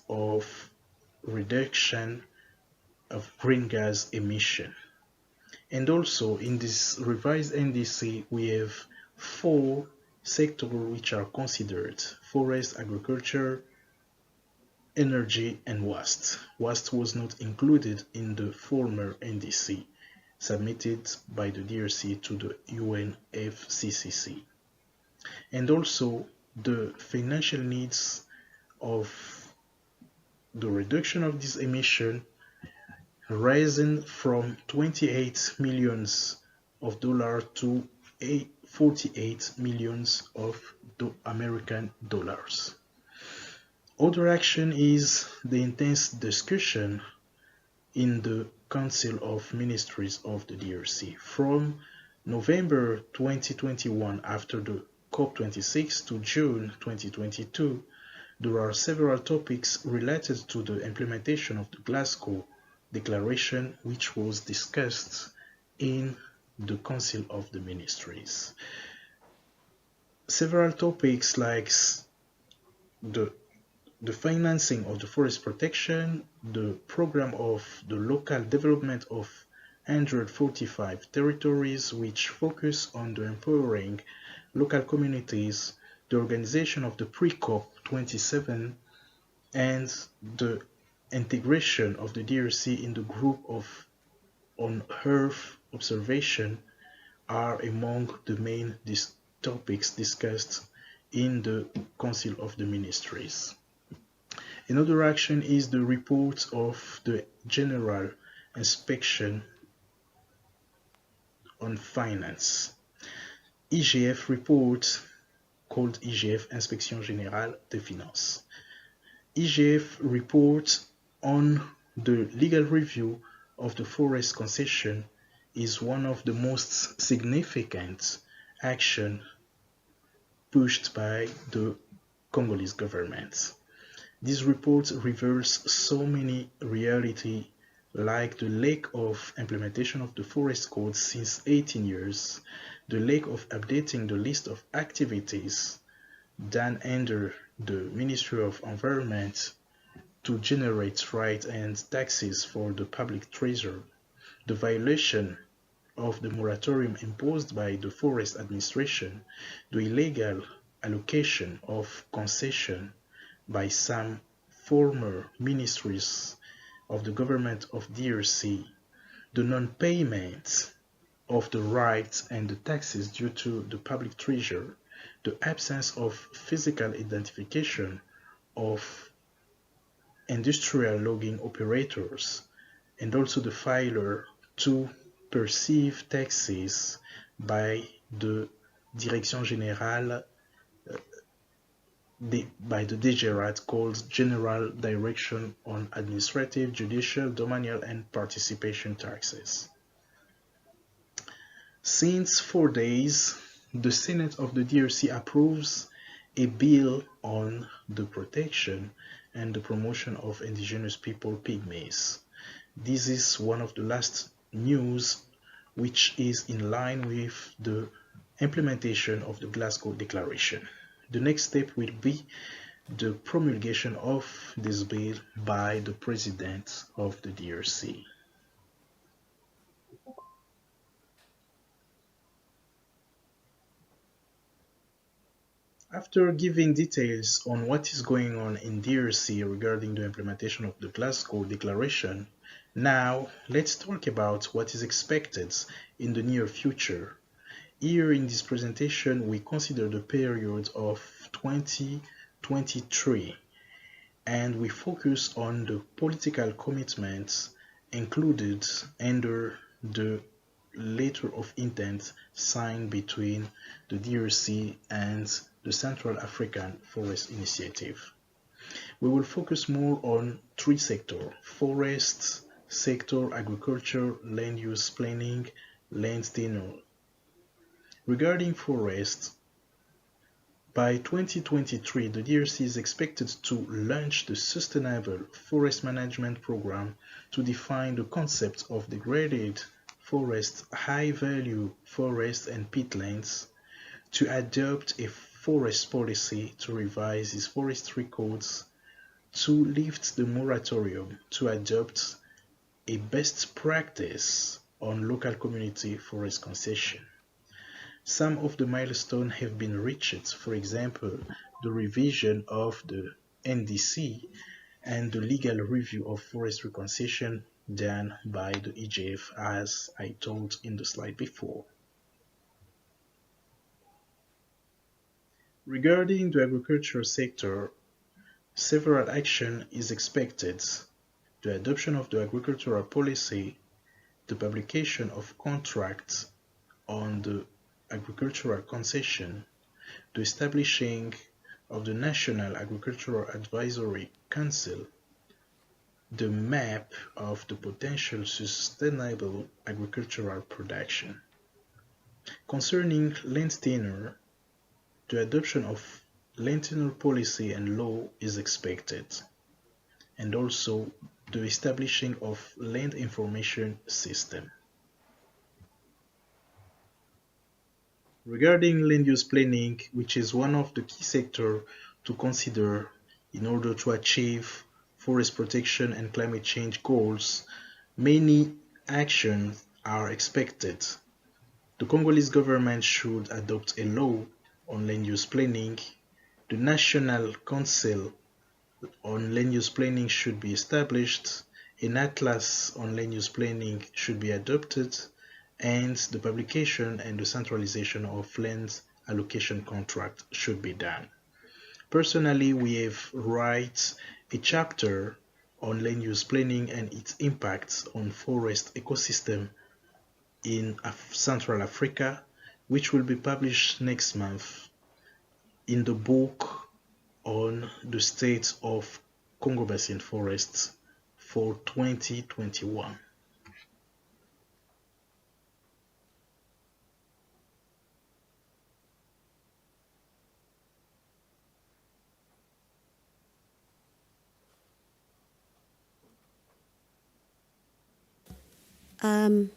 E: of reduction of green gas emission. And also in this revised NDC, we have 4 sectors which are considered: forest, agriculture, energy, and waste. Waste was not included in the former NDC. submitted by the DRC to the UNFCCC. And also the financial needs of the reduction of this emission rising from $28 million to 48 millions of American dollars. Other action is the intense discussion in the Council of Ministries of the DRC. From November 2021, after the COP26, to June 2022, there are several topics related to the implementation of the Glasgow Declaration, which was discussed in the Council of the Ministries. Several topics like the financing of the forest protection, the program of the local development of 145 territories, which focus on the empowering local communities, the organization of the pre-COP 27, and the integration of the DRC in the group on Earth observation are among the main topics discussed in the Council of the Ministries. Another action is the report of the General Inspection on Finance. IGF report called IGF Inspection Générale des Finances. IGF report on the legal review of the forest concession is one of the most significant action pushed by the Congolese government. This report reveals so many realities, like the lack of implementation of the forest code since 18 years, the lack of updating the list of activities done under the Ministry of Environment to generate rights and taxes for the public treasure, the violation of the moratorium imposed by the Forest Administration, the illegal allocation of concession by some former ministries of the government of DRC, the non-payment of the rights and the taxes due to the public treasure, the absence of physical identification of industrial logging operators, and also the failure to perceive taxes by the Direction Générale by the DGRAT, called General Direction on Administrative, Judicial, Domanial and Participation Taxes. Since 4 days, the Senate of the DRC approves a bill on the protection and the promotion of indigenous people pygmies. This is one of the last news which is in line with the implementation of the Glasgow Declaration. The next step will be the promulgation of this bill by the President of the DRC. After giving details on what is going on in DRC regarding the implementation of the Glasgow Declaration, now let's talk about what is expected in the near future. Here in this presentation, we consider the period of 2023, and we focus on the political commitments included under the letter of intent signed between the DRC and the Central African Forest Initiative. We will focus more on 3 sectors: forest sector, agriculture, land use planning, land tenure. Regarding forests, by 2023, the DRC is expected to launch the Sustainable Forest Management Program to define the concept of degraded forest, high-value forests and peatlands, to adopt a forest policy, to revise its forestry codes, to lift the moratorium, to adopt a best practice on local community forest concession. Some of the milestones have been reached, for example, the revision of the NDC and the legal review of forestry concession done by the EGF, as I told in the slide before. Regarding the agriculture sector, several action is expected: the adoption of the agricultural policy, the publication of contracts on the agricultural concession, the establishing of the National Agricultural Advisory Council, the map of the potential sustainable agricultural production. Concerning land tenure, the adoption of land tenure policy and law is expected, and also the establishing of land information system. Regarding land use planning, which is one of the key sectors to consider in order to achieve forest protection and climate change goals, many actions are expected. The Congolese government should adopt a law on land use planning. The National Council on Land Use Planning should be established. An atlas on land use planning should be adopted, and the publication and the centralization of land allocation contract should be done. Personally, we have written a chapter on land use planning and its impacts on forest ecosystem in Central Africa, which will be published next month in the book on the state of Congo Basin forests for 2021.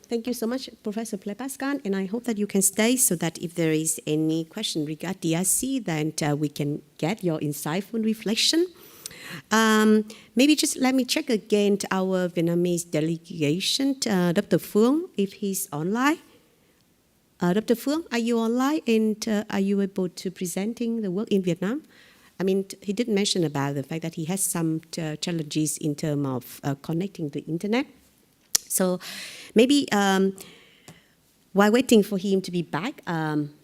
A: Thank you so much, Professor Blaise-Pascal, and I hope that you can stay so that if there is any question regarding DRC, then we can get your insightful reflection. Maybe just let me check again our Vietnamese delegation, Dr. Phuong, if he's online. Dr. Phuong, are you online, and are you able to presenting the work in Vietnam? I mean, he did mention about the fact that he has some challenges in terms of connecting the internet. So maybe while waiting for him to be back,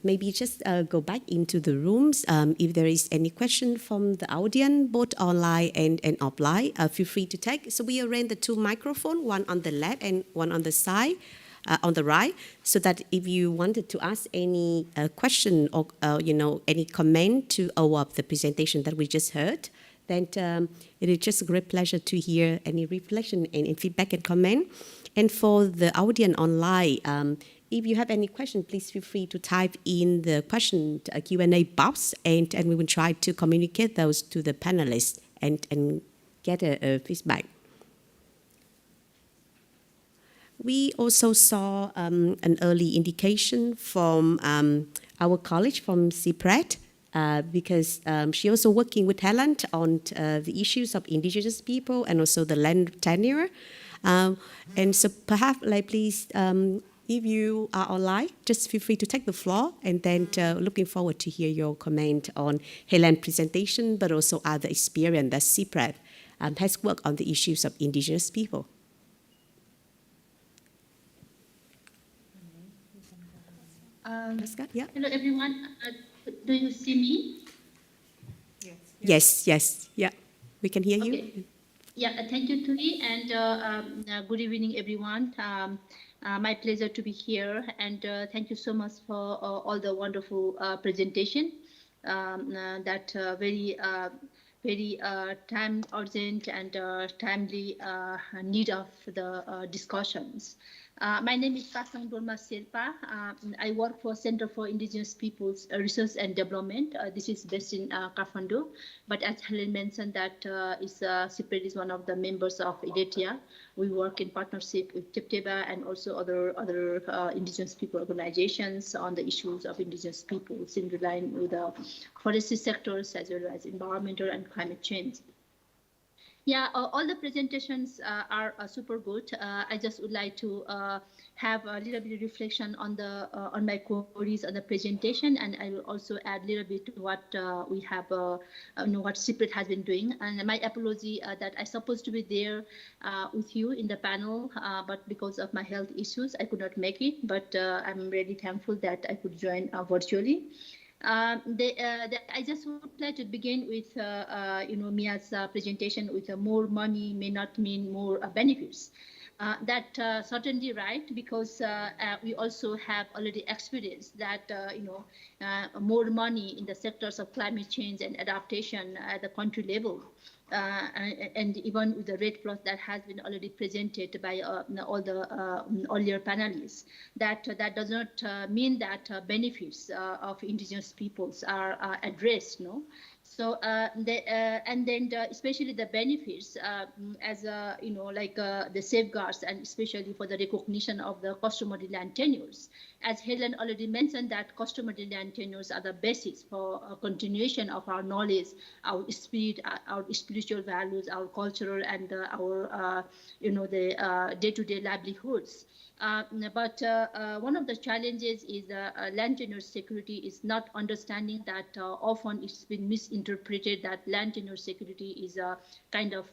A: maybe just go back into the rooms. If there is any question from the audience, both online and offline, feel free to take. So we arrange the two microphones, one on the left and one on the side, on the right, so that if you wanted to ask any question or any comment to the presentation that we just heard, then it is just a great pleasure to hear any reflection and feedback and comment. And for the audience online, if you have any question, please feel free to type in the question Q&A box, and we will try to communicate those to the panelists and get a feedback. We also saw an early indication from our colleague from CIPRED, because she also working with Helen on the issues of indigenous people and also the land tenure. And so perhaps, please, if you are online, just feel free to take the floor, and then looking forward to hear your comment on Helen's presentation, but also other experience that CIPRED has worked on the issues of indigenous people.
F: Yeah. Hello, everyone. Do you see me?
A: Yes. Yeah, we can hear you.
F: Okay. Yeah, thank you, Thuy, and good evening, everyone. My pleasure to be here, and thank you so much for all the wonderful presentation. That very time urgent and timely need of the discussions. My name is Pasang Dolma Sherpa. I work for Center for Indigenous Peoples Research and Development. This is based in Kathmandu. But as Helen mentioned, that CIPRED is one of the members of IDETIA. We work in partnership with Tebtebba and also other indigenous people organizations on the issues of indigenous peoples in line with the forestry sectors as well as environmental and climate change. Yeah, all the presentations are super good. I just would like to have a little bit of reflection on the on my queries on the presentation, and I will also add a little bit to what we have, what CIPRED has been doing. And my apology that I supposed to be there with you in the panel, but because of my health issues, I could not make it. But I'm really thankful that I could join virtually. I just would like to begin with, Mia's presentation with more money may not mean more benefits. That certainly right, because we also have already experienced that more money in the sectors of climate change and adaptation at the country level. And even with the rate plus that has been already presented by all the earlier panelists, that does not mean that benefits of indigenous peoples are addressed, no? So and then especially the benefits as the safeguards, and especially for the recognition of the customary land tenures. As Helen already mentioned, that customary land tenures are the basis for continuation of our knowledge, our spirit, our spiritual values, our cultural, and our the day-to-day livelihoods. But one of the challenges is land tenure security is not understanding that often it's been misinterpreted that land tenure security is a kind of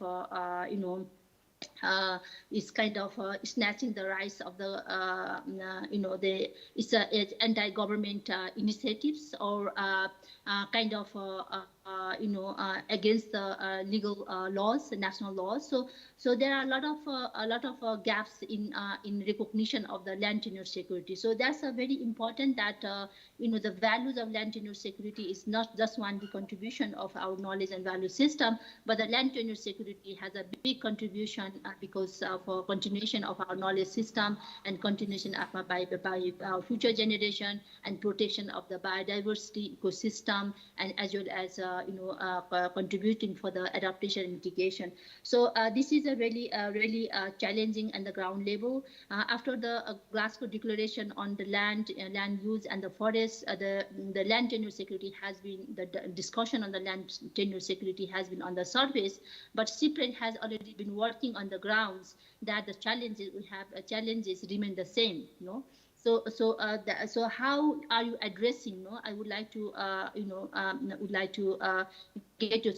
F: is kind of snatching the rights of the it's anti-government initiatives, or kind of against the legal laws, national laws. So there are a lot of gaps in recognition of the land tenure security. So that's a very important that the values of land tenure security is not just one contribution of our knowledge and value system, but the land tenure security has a big contribution because for continuation of our knowledge system and continuation of by our future generation, and protection of the biodiversity ecosystem, and as well as contributing for the adaptation and mitigation. So this is a really challenging at the ground level. After the Glasgow Declaration on the land use and the forest, the land tenure security has been, the discussion on the land tenure security has been on the surface, but CIPRED has already been working on the grounds that the challenges we have, challenges remain the same, So how are you addressing? I would like to get your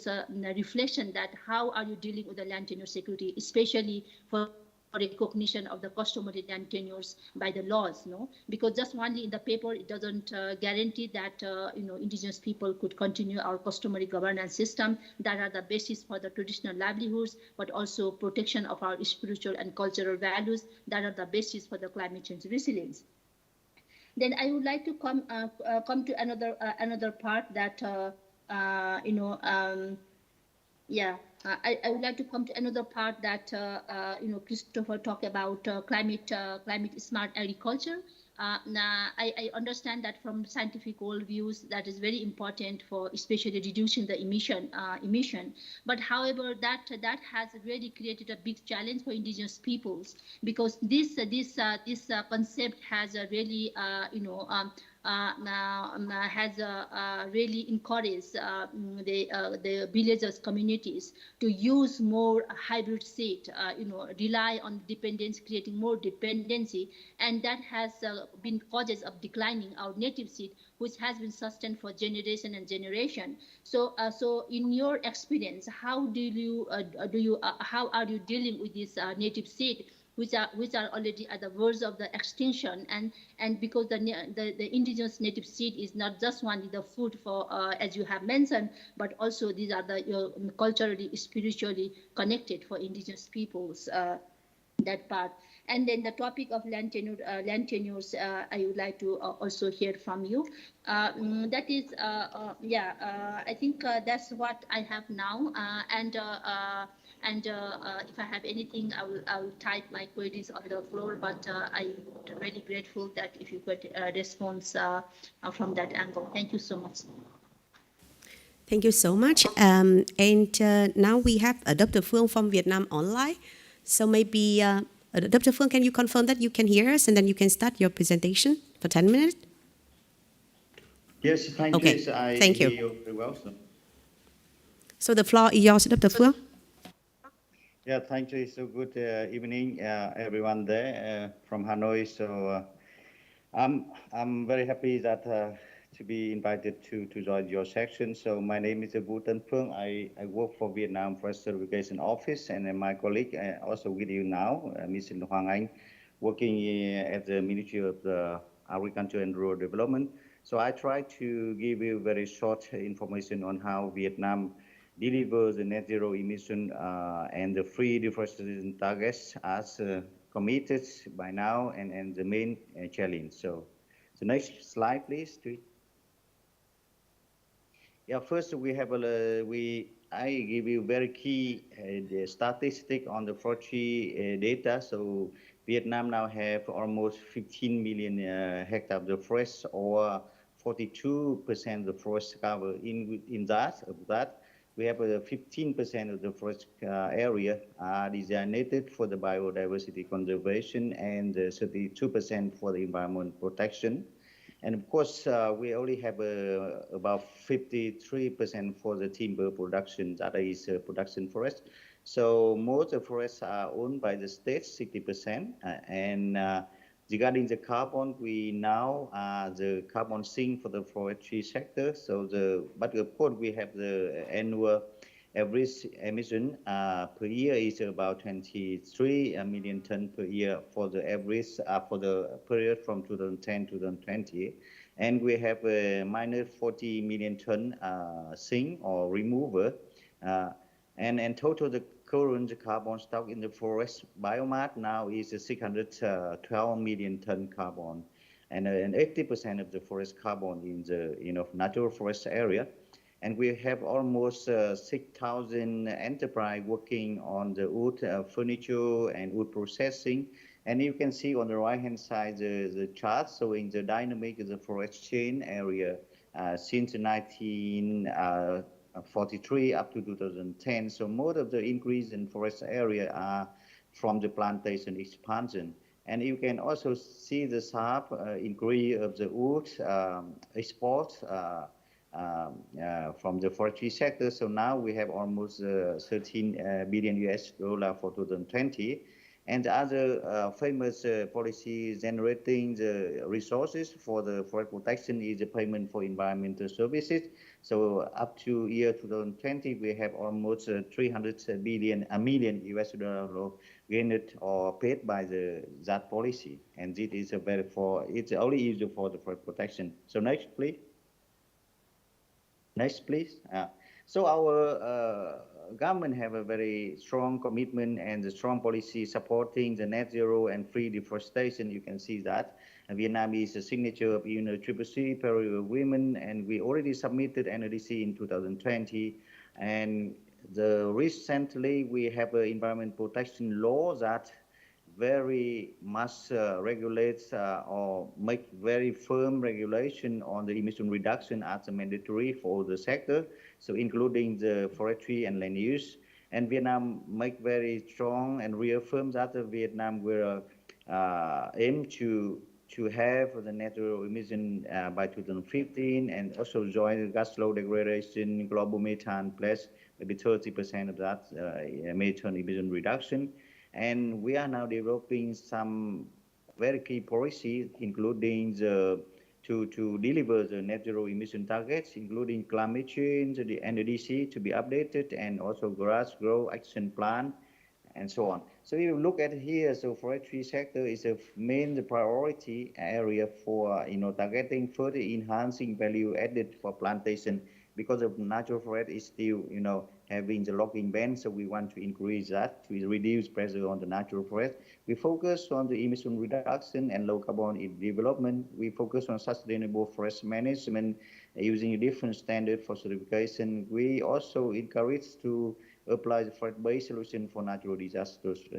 F: reflection that how are you dealing with the land tenure security, especially for recognition of the customary land tenures by the laws, because just only in the paper it doesn't guarantee that indigenous people could continue our customary governance system that are the basis for the traditional livelihoods, but also protection of our spiritual and cultural values that are the basis for the climate change resilience. Then I would like to come to another part that I would like to come to another part that Christopher talked about climate smart agriculture. I understand that from scientific worldviews that is very important for especially reducing the emission. But however, that has really created a big challenge for indigenous peoples, because this concept has a really has really encouraged the villagers communities to use more hybrid seed, rely on dependence, creating more dependency, and that has been causes of declining our native seed, which has been sustained for generation and generation. So in your experience, how how are you dealing with this native seed, which are already at the verge of the extinction, and because the indigenous native seed is not just only the food for as you have mentioned, but also these are the culturally, spiritually connected for indigenous peoples, that part. And then the topic of land tenures, I would like to also hear from you. That is, I think that's what I have now. And if I have anything, I will type my queries on the floor. But I'm really grateful that if you could respond from that angle. Thank you so much.
A: Thank you so much. And now we have Dr. Phuong from Vietnam online. So maybe, Dr. Phuong, can you confirm that you can hear us, and then you can start your presentation for 10 minutes?
G: Yes, thank
A: you.
G: I
A: thank you.
G: Hear you very well.
A: So the floor is yours, Dr. Phuong.
G: Yeah, thank you. So good evening, everyone there from Hanoi. So I'm very happy that to be invited to join your section. So my name is Vũ Tân Phuong. I work for Vietnam Forest Certification Office, and my colleague also with you now, Ms. Hoàng Anh, working at the Ministry of the Agriculture and Rural Development. So I try to give you very short information on how Vietnam delivers the net zero emission and the free deforestation targets as committed by now, and the main challenge. So the next slide, please. Yeah, first we have I give you very key the statistic on the forestry data. So Vietnam now have almost 15 million hectares of forest, or 42% of the forest cover. In that we have 15% of the forest area designated for the biodiversity conservation, and 32% for the environment protection. And of course, we only have about 53% for the timber production, that is production forest. So most of the forests are owned by the state, 60%. And regarding the carbon, we now the carbon sink for the forestry sector. So but of course, we have the annual average emission per year is about 23 million tons per year for the average for the period from 2010 to 2020. And we have a minus 40 million ton sink or remover. And total the current carbon stock in the forest biomass now is 612 million ton carbon. And 80% of the forest carbon in the natural forest area. And we have almost 6,000 enterprise working on the wood furniture and wood processing. And you can see on the right-hand side the chart showing the dynamic of the forest chain area since 1943 up to 2010. So most of the increase in forest area are from the plantation expansion. And you can also see the sharp increase of the wood export from the forestry sector. So now we have almost 13 billion US dollar for 2020. And the other famous policy generating the resources for the forest protection is the payment for environmental services. So up to year 2020, we have almost 300 million US dollar gained or paid by that policy. And it is it's only used for the forest protection. So next, please. Next, please. So our government have a very strong commitment and a strong policy supporting the net zero and free deforestation. You can see that. And Vietnam is a signature of UNFCCC Paris Agreement, and we already submitted NDC in 2020. And recently we have an environment protection law that very much regulates or make very firm regulation on the emission reduction as a mandatory for the sector, so including the forestry and land use. And Vietnam make very strong and reaffirm that Vietnam will aim to have the net zero emission by 2015, and also join the Glasgow Declaration global methane pledge, maybe 30% of that methane emission reduction. And we are now developing some very key policies, including to deliver the net zero emission targets, including climate change, the NDC to be updated, and also grass growth action plan, and so on. So if you look at here, so forestry sector is a main priority area for targeting further enhancing value added for plantation, because of natural forest is still having the logging ban. So we want to increase that to reduce pressure on the natural forest. We focus on the emission reduction and low carbon development. We focus on sustainable forest management using a different standard for certification. We also encourage to apply the forest-based solution for natural disasters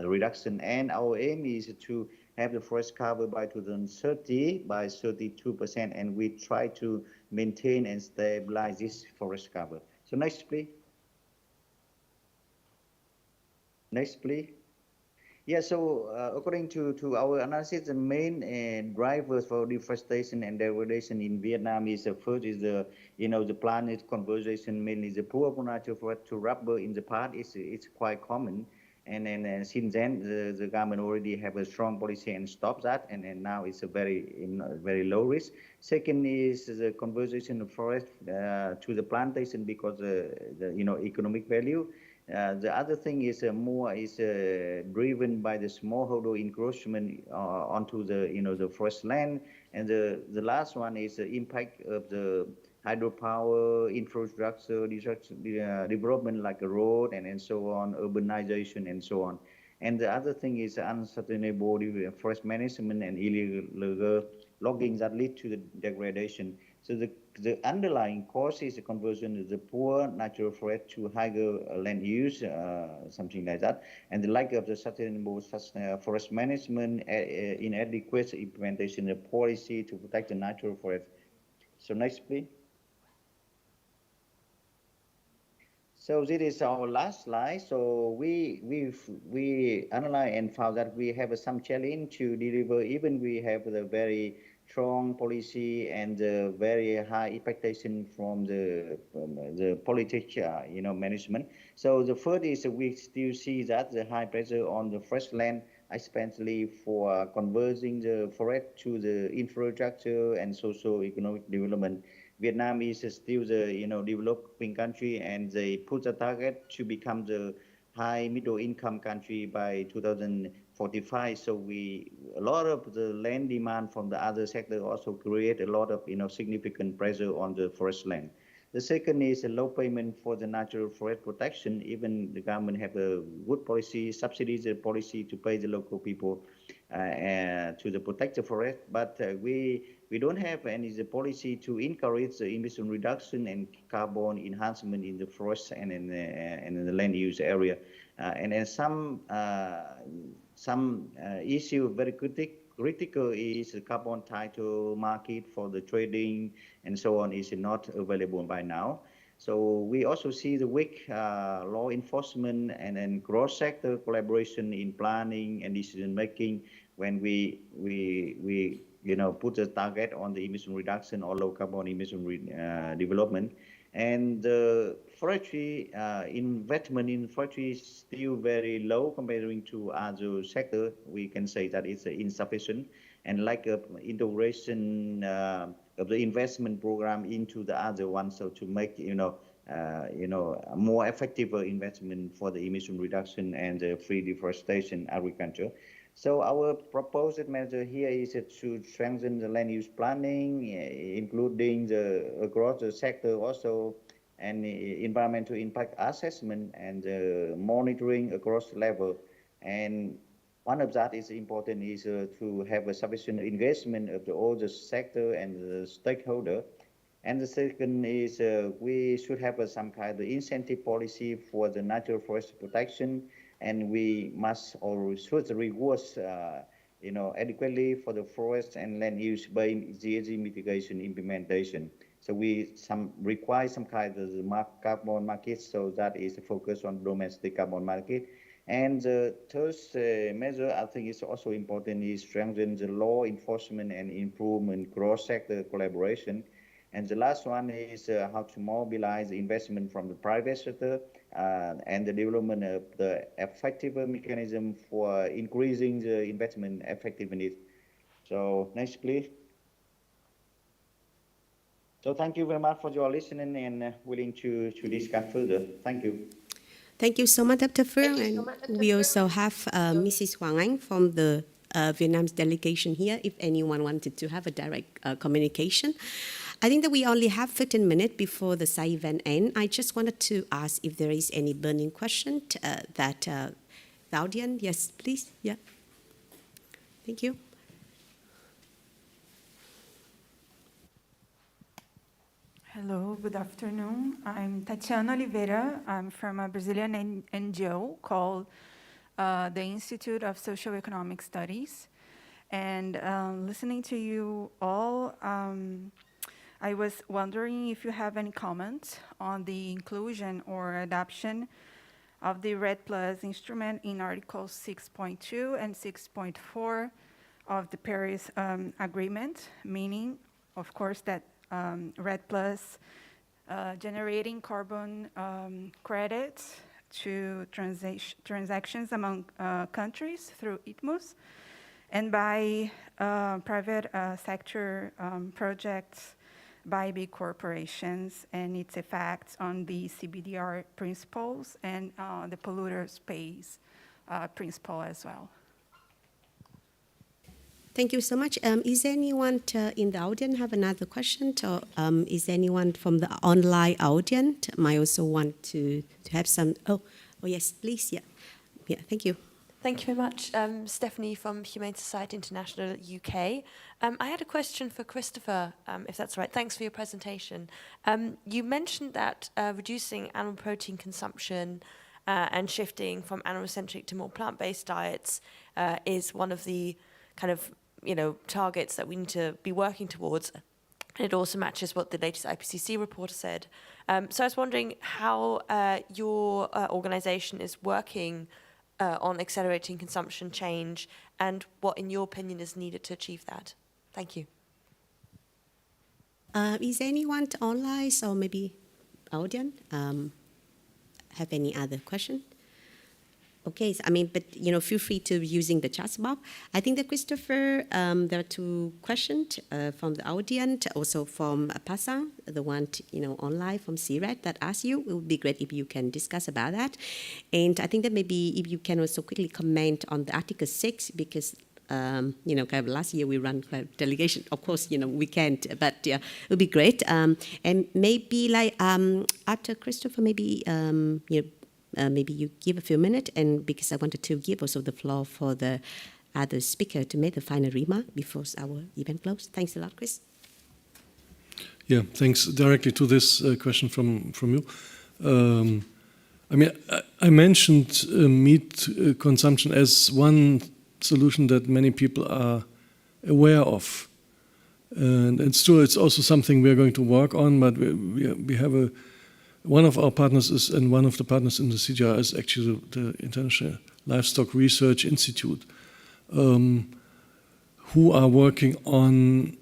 G: reduction. And our aim is to have the forest cover by 2030 by 32%, and we try to maintain and stabilize this forest cover. So next, please. Next, please. Yeah, so according to our analysis, the main drivers for deforestation and degradation in Vietnam is first is the the planet conservation, mainly the poor natural forest to rubber in the past. It's quite common, and then since then the government already have a strong policy and stop that, and now it's a very low risk. Second is the conservation of forest to the plantation because the economic value. The other thing is more is driven by the smallholder encroachment onto the the forest land, and the last one is the impact of the hydropower infrastructure development like a road and so on, urbanization and so on. And the other thing is unsustainable forest management and illegal logging that lead to the degradation. So the underlying cause is the conversion of the poor natural forest to higher land use, something like that, and the lack of the sustainable forest management, inadequate implementation of policy to protect the natural forest. So next, please. So this is our last slide. So we analyzed and found that we have some challenge to deliver, even we have the very strong policy and very high expectation from the politics, management. So the first is we still see that the high pressure on the forest land, especially for converting the forest to the infrastructure and socio-economic development. Vietnam is still the developing country, and they put a target to become the high middle income country by 2045. So a lot of the land demand from the other sector also create a lot of significant pressure on the forest land. The second is a low payment for the natural forest protection. Even the government have a good policy, subsidies policy to pay the local people to the protect the forest, but we don't have any policy to encourage the emission reduction and carbon enhancement in the forest and in the land use area. And then some issue very critical is the carbon title market for the trading and so on is not available by now. So we also see the weak law enforcement and then cross-sector collaboration in planning and decision making when we put a target on the emission reduction or low carbon emission development. And the forestry investment in forestry is still very low comparing to other sectors. We can say that it's insufficient, and lack of integration of the investment program into the other ones, so to make more effective investment for the emission reduction and the free deforestation agriculture. So our proposed measure here is to strengthen the land use planning, including across the sector also, and environmental impact assessment and monitoring across level. And one of that is important is to have a sufficient engagement of all the sector and the stakeholder. And the second is we should have some kind of incentive policy for the natural forest protection, and we must or should reward adequately for the forest and land use by GHG mitigation implementation. So we require some kind of carbon market, so that is the focus on domestic carbon market. And the third measure I think is also important is strengthen the law enforcement and improvement cross-sector collaboration. And the last one is how to mobilize investment from the private sector and the development of the effective mechanism for increasing the investment effectiveness. So next, please. So thank you very much for your listening and willing to discuss further. Thank you.
A: Thank you so much, Dr. Phuong. And we also have Mrs. Hoàng Anh from the Vietnam's delegation here, if anyone wanted to have a direct communication. I think that we only have 15 minutes before the side event ends. I just wanted to ask if there is any burning question that the audience, yes, please, yeah. Thank you.
H: Hello, good afternoon. I'm Tatiana Oliveira. I'm from a Brazilian NGO called the Institute of Socioeconomic Studies. And listening to you all, I was wondering if you have any comments on the inclusion or adoption of the REDD+ instrument in Articles 6.2 and 6.4 of the Paris Agreement, meaning, of course, that REDD+ generating carbon credits to transactions among countries through ITMOs, and by private sector projects by big corporations, and its effects on the CBDR principles and the polluters pays principle as well.
A: Thank you so much. Is anyone in the audience have another question? Or is anyone from the online audience might also want to have some? Oh, yes, please. Yeah. Thank you.
I: Thank you very much. Stephanie from Humane Society International UK. I had a question for Christopher, if that's right. Thanks for your presentation. You mentioned that reducing animal protein consumption and shifting from animal-centric to more plant-based diets is one of the kind of targets that we need to be working towards. And it also matches what the latest IPCC report said. So I was wondering how your organization is working on accelerating consumption change, and what, in your opinion, is needed to achieve that. Thank you.
A: Is anyone online or maybe audience have any other question? Okay, so, but feel free to using the chat box. I think that Christopher, there are two questions from the audience, also from Pasang, the one online from CIPRED that asked you. It would be great if you can discuss about that. And I think that maybe if you can also quickly comment on the Article 6, because kind of last year we ran delegation. Of course, we can't, but yeah, it would be great. And maybe after Christopher, maybe maybe you give a few minutes, and because I wanted to give also the floor for the other speaker to make the final remark before our event closes. Thanks a lot, Chris.
D: Yeah, thanks directly to this question from you. I mentioned meat consumption as one solution that many people are aware of. And it's true, it's also something we're going to work on, but we have one of our partners is, and one of the partners in the CGR is actually the International Livestock Research Institute, who are working on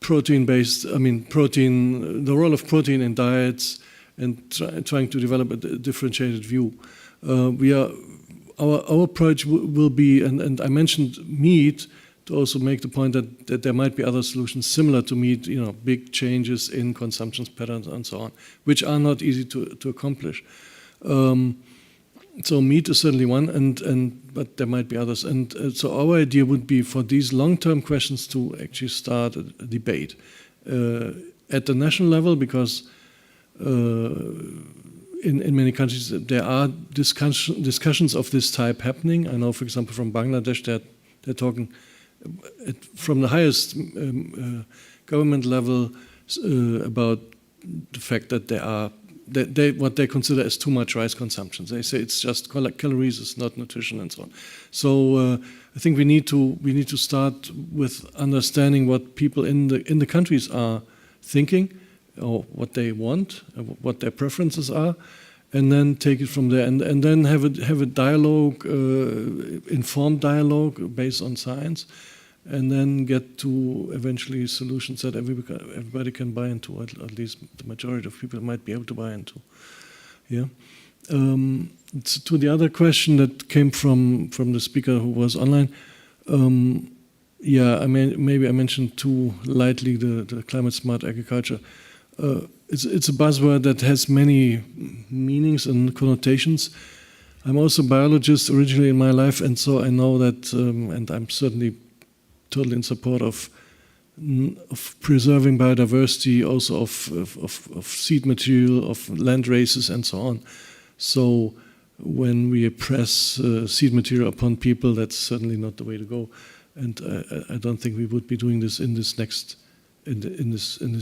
D: protein-based, the role of protein in diets, and trying to develop a differentiated view. Our approach will be, and I mentioned meat, to also make the point that there might be other solutions similar to meat, big changes in consumption patterns and so on, which are not easy to accomplish. So meat is certainly one, but there might be others. And so our idea would be for these long-term questions to actually start a debate at the national level, because in many countries there are discussions of this type happening. I know, for example, from Bangladesh, they're talking from the highest government level about the fact that what they consider as too much rice consumption. They say it's just calories, it's not nutrition, and so on. So I think we need to start with understanding what people in the countries are thinking, or what they want, what their preferences are, and then take it from there, and then have a dialogue, informed dialogue based on science, and then get to eventually solutions that everybody can buy into, at least the majority of people might be able to buy into. Yeah. To the other question that came from the speaker who was online, maybe I mentioned too lightly the climate smart agriculture. It's a buzzword that has many meanings and connotations. I'm also a biologist originally in my life, and so I know that, and I'm certainly totally in support of preserving biodiversity, also of seed material, of land races, and so on. So when we press seed material upon people, that's certainly not the way to go. And I don't think we would be doing this in this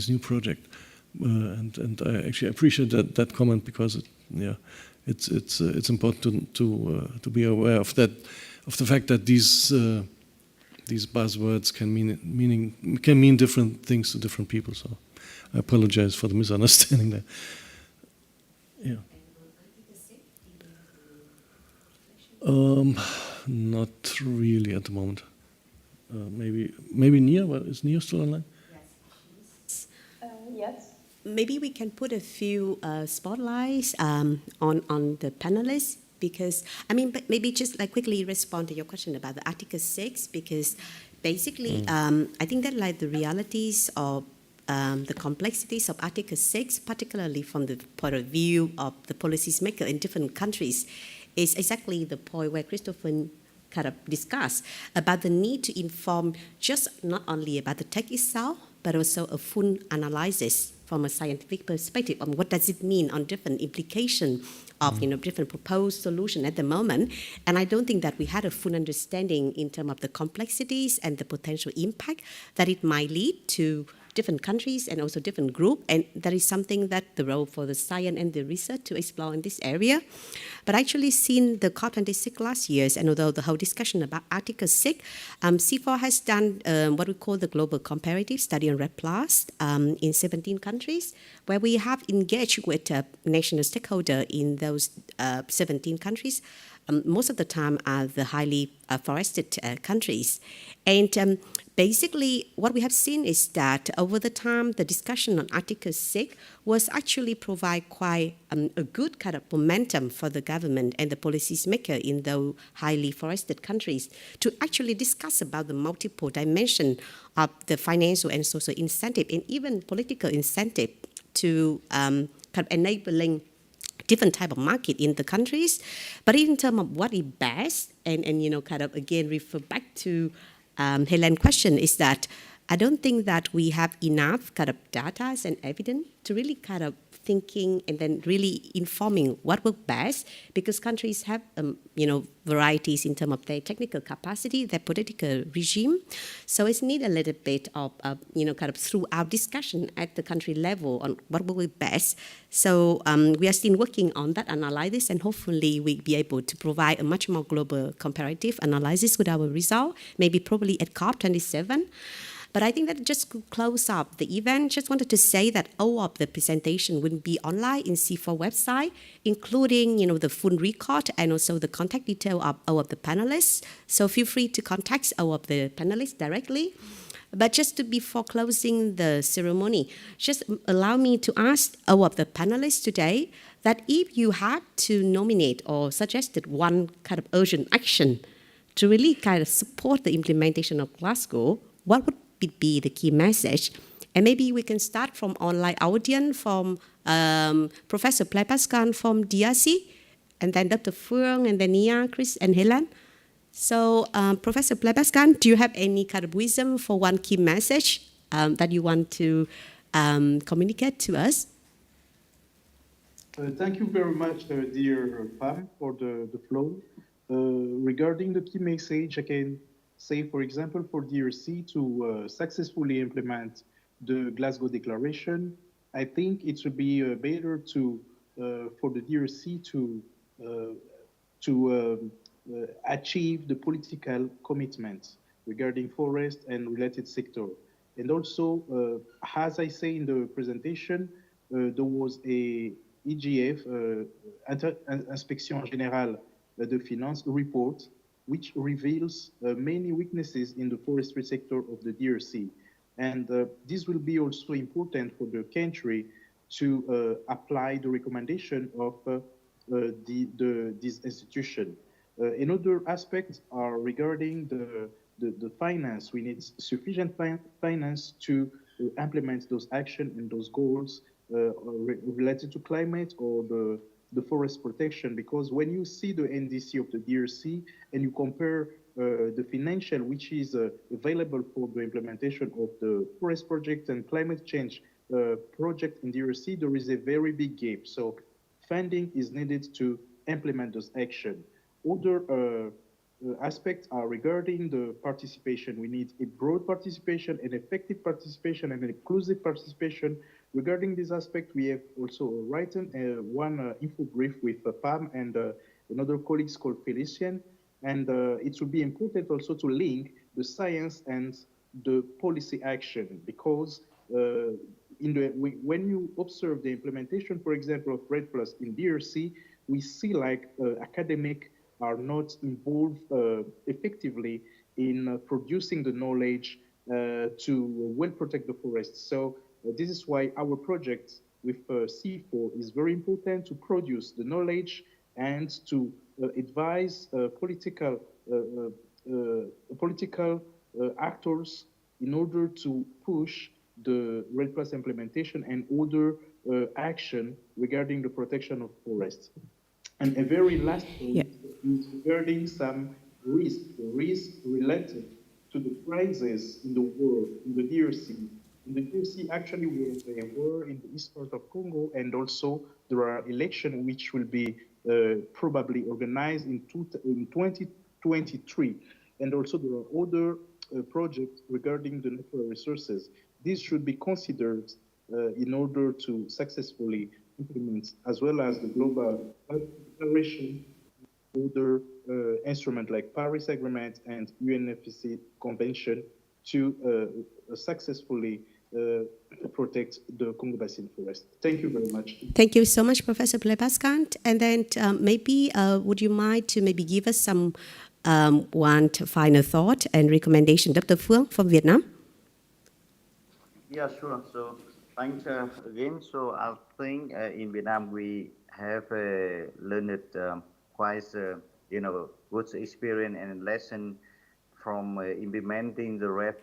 D: new project. And I actually appreciate that comment, because it's important to be aware of that, of the fact that these buzzwords can mean different things to different people. So I apologize for the misunderstanding there. Yeah. Not really at the moment. Maybe Nia. Well, is Nia still online?
B: Yes.
A: Maybe we can put a few spotlights on the panelists, because, I mean, but maybe just like quickly respond to your question about the Article 6, because basically, I think that like the realities of the complexities of Article 6, particularly from the point of view of the policymaker in different countries, is exactly the point where Christopher kind of discussed about the need to inform just not only about the text itself, but also a full analysis from a scientific perspective on what does it mean on different implications of different proposed solution at the moment. And I don't think that we had a full understanding in terms of the complexities and the potential impact that it might lead to different countries and also different groups, and that is something that the role for the science and the research to explore in this area. But actually, since the COP26 last year, and although the whole discussion about Article 6, CIFOR has done what we call the global comparative study on REDD+ in 17 countries, where we have engaged with national stakeholders in those 17 countries. Most of the time are the highly forested countries. And basically, what we have seen is that over the time, the discussion on Article 6 was actually provide quite a good kind of momentum for the government and the policymaker in those highly forested countries to actually discuss about the multiple dimension of the financial and social incentive and even political incentive to kind of enabling different type of market in the countries. But in terms of what is best, and kind of again refer back to Helen's question, is that I don't think that we have enough kind of data and evidence to really kind of thinking and then really informing what works best, because countries have varieties in terms of their technical capacity, their political regime. So it's need a little bit of kind of throughout discussion at the country level on what will work best. So we are still working on that analysis, and hopefully we'll be able to provide a much more global comparative analysis with our result, maybe probably at COP27. But I think that just to close up the event, just wanted to say that all of the presentation will be online in CIFOR website, including the full record and also the contact detail of all of the panelists. So feel free to contact all of the panelists directly. But just before closing the ceremony, just allow me to ask all of the panelists today that if you had to nominate or suggested one kind of urgent action to really kind of support the implementation of Glasgow, what would be the key message? And maybe we can start from online audience, from Professor Blaise-Pascal from Diaz, and then Dr. Phuong, and then Nia, Chris, and Helen. So Professor Blaise-Pascal, do you have any kind of wisdom for one key message that you want to communicate to us?
E: Thank you very much, dear Pham, for the floor. Regarding the key message, I can say, for example, for DRC to successfully implement the Glasgow Declaration, I think it would be better to for the DRC to achieve the political commitment regarding forest and related sector. And also, as I say in the presentation, there was a EGF, Inspection Générale de Finances report, which reveals many weaknesses in the forestry sector of the DRC. And this will be also important for the country to apply the recommendation of this institution. Another aspect are regarding the finance. We need sufficient finance to implement those actions and those goals related to climate or the forest protection, because when you see the NDC of the DRC and you compare the financial which is available for the implementation of the forest project and climate change project in DRC, there is a very big gap. So funding is needed to implement those actions. Other aspects are regarding the participation. We need a broad participation, an effective participation, and an inclusive participation. Regarding this aspect, we have also written one info brief with Pham and another colleagues called Felician. And it will be important also to link the science and the policy action, because when you observe the implementation, for example, of REDD+ in DRC, we see like academic are not involved effectively in producing the knowledge to well protect the forest. So this is why our project with CIFOR is very important to produce the knowledge and to advise political actors in order to push the REDD+ implementation and other action regarding the protection of forests. And a very last point is regarding some risk related to the crisis in the world, in the DRC. In the DRC, actually, where they were in the east part of Congo, and also there are elections which will be probably organized in 2023. And also there are other projects regarding the natural resources. This should be considered in order to successfully implement, as well as the Global Declaration, other instruments like Paris Agreement and UNFCCC Convention to successfully protect the Congo Basin forest. Thank you very much.
A: Thank you so much, Professor Blaise-Pascal. And then maybe would you mind to maybe give us some one final thought and recommendation, Dr. Phuong from Vietnam?
G: Yeah, sure. So thanks again. So I think in Vietnam we have learned quite good experience and lesson from implementing the REDD+,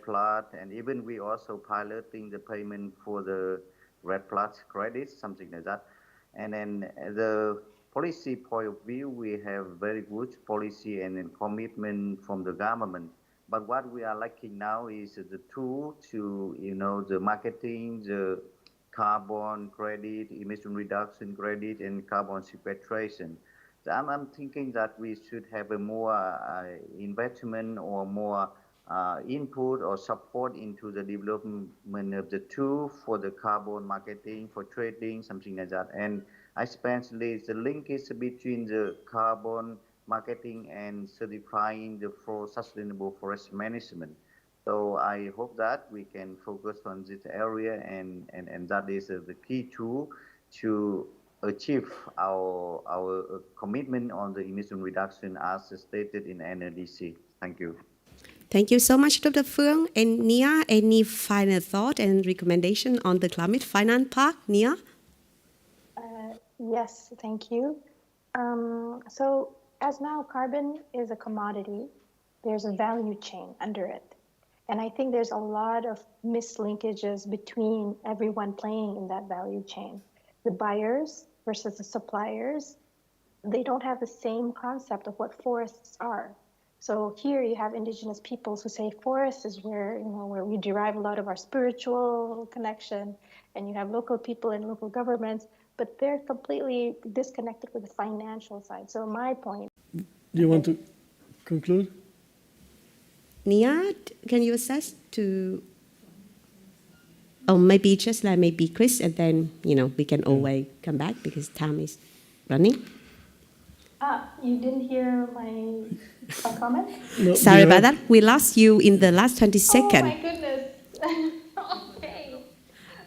G: and even we also piloting the payment for the REDD+ credits, something like that. And then the policy point of view, we have very good policy and commitment from the government. But what we are lacking now is the tool to, the marketing, the carbon credit, emission reduction credit, and carbon sequestration. So I'm thinking that we should have a more investment or more input or support into the development of the tool for the carbon marketing, for trading, something like that. And especially the linkage between the carbon marketing and certifying for sustainable forest management. So I hope that we can focus on this area, and that is the key tool to achieve our commitment on the emission reduction as stated in NDC. Thank you.
A: Thank you so much, Dr. Phuong. And Nia, any final thought and recommendation on the climate finance part? Nia?
B: Yes, thank you. So as now carbon is a commodity, there's a value chain under it. And I think there's a lot of mislinkages between everyone playing in that value chain. The buyers versus the suppliers, they don't have the same concept of what forests are. So here you have indigenous peoples who say forest is where, where we derive a lot of our spiritual connection, and you have local people and local governments, but they're completely disconnected with the financial side. So my point.
D: Do you want to conclude?
A: Nia, can you assess to, maybe just like maybe Chris, and then, we can always come back because time is running.
B: You didn't hear my comment?
A: No, sorry about that. We lost you in the last 20 seconds.
B: Oh my goodness. Okay.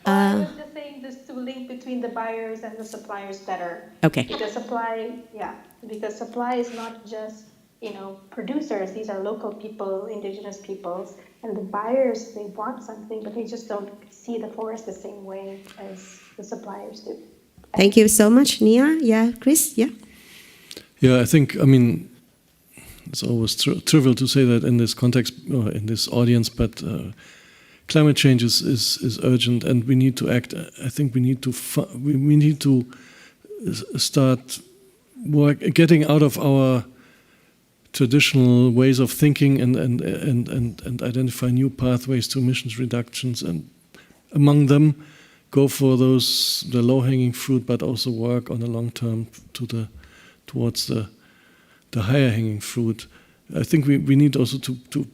B: Well, I was just saying this to link between the buyers and the suppliers better.
A: Okay.
B: Because supply is not just, producers. These are local people, indigenous peoples, and the buyers, they want something, but they just don't see the forest the same way as the suppliers do.
A: Thank you so much, Nia. Yeah, Chris, yeah?
D: Yeah, I think, it's always trivial to say that in this context, or in this audience, but climate change is urgent, and we need to act. I think we need to start getting out of our traditional ways of thinking and identify new pathways to emissions reductions, and among them go for the low-hanging fruit, but also work on the long term towards the higher hanging fruit. I think we need also to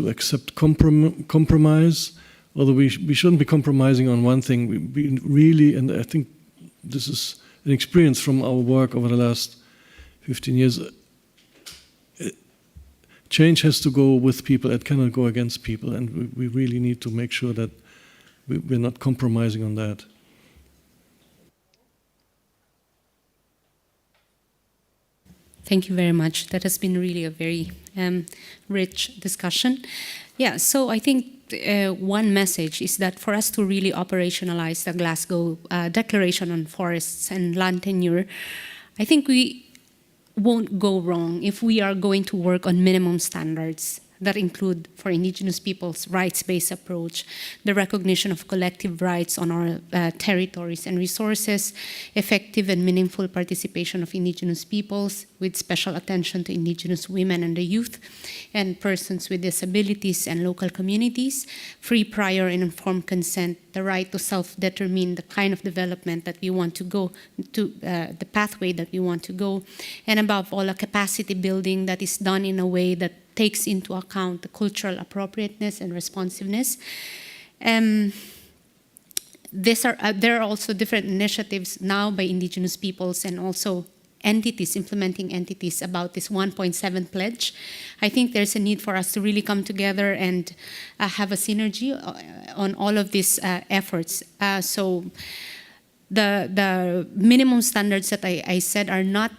D: accept compromise, although we shouldn't be compromising on one thing. We really, and I think this is an experience from our work over the last 15 years, change has to go with people, it cannot go against people, and we really need to make sure that we're not compromising on that.
C: Thank you very much. That has been really a very rich discussion. Yeah, so I think one message is that for us to really operationalize the Glasgow Declaration on Forests and Land Tenure, I think we won't go wrong if we are going to work on minimum standards that include, for Indigenous peoples, rights-based approach, the recognition of collective rights on our territories and resources, effective and meaningful participation of Indigenous peoples with special attention to Indigenous women and the youth, and persons with disabilities and local communities, free, prior, and informed consent, the right to self-determine the kind of development that we want to go to, the pathway that we want to go, and above all, a capacity building that is done in a way that takes into account the cultural appropriateness and responsiveness. There are also different initiatives now by Indigenous peoples and also entities, implementing entities about this 1.7 pledge. I think there's a need for us to really come together and have a synergy on all of these efforts. So the minimum standards that I said are not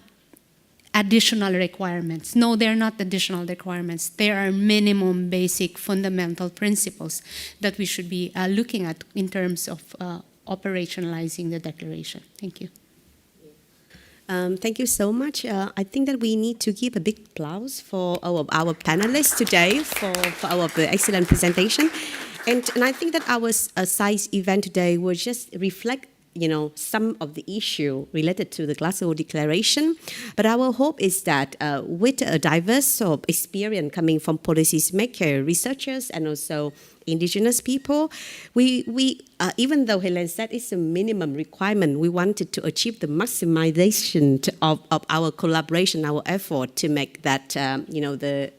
C: additional requirements. No, they're not additional requirements. They are minimum basic fundamental principles that we should be looking at in terms of operationalizing the declaration. Thank you.
A: Thank you so much. I think that we need to give a big applause for our panelists today for our excellent presentation. And I think that our SAIS event today will just reflect some of the issue related to the Glasgow Declaration. But our hope is that with a diverse experience coming from policymakers, researchers, and also Indigenous people, we even though Helen said it's a minimum requirement, we wanted to achieve the maximization of our collaboration, our effort to make that,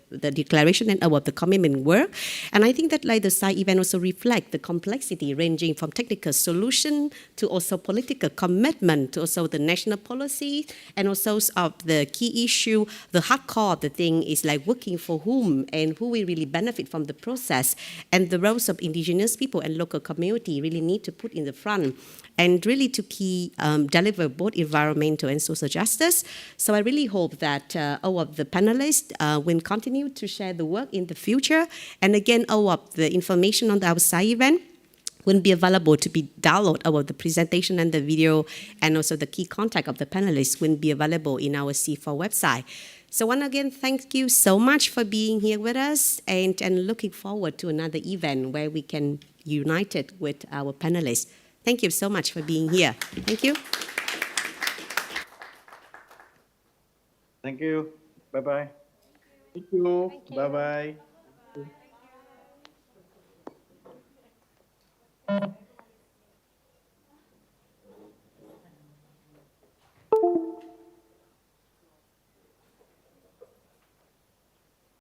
A: the declaration and the commitment work. And I think that the SAI event also reflect the complexity ranging from technical solution to also political commitment to also the national policy and also of the key issue, the hardcore of the thing is working for whom and who will really benefit from the process. And the roles of Indigenous people and local community really need to put in the front and really to deliver both environmental and social justice. So I really hope that all of the panelists will continue to share the work in the future. And again, all of the information on our SAI event will be available to be downloaded. Our the presentation and the video and also the key contact of the panelists will be available in our CIFOR website. So once again, thank you so much for being here with us and looking forward to another event where we can unite it with our panelists. Thank you so much for being here. Thank you.
G: Thank you. Bye-bye.
E: Thank you. Bye-bye.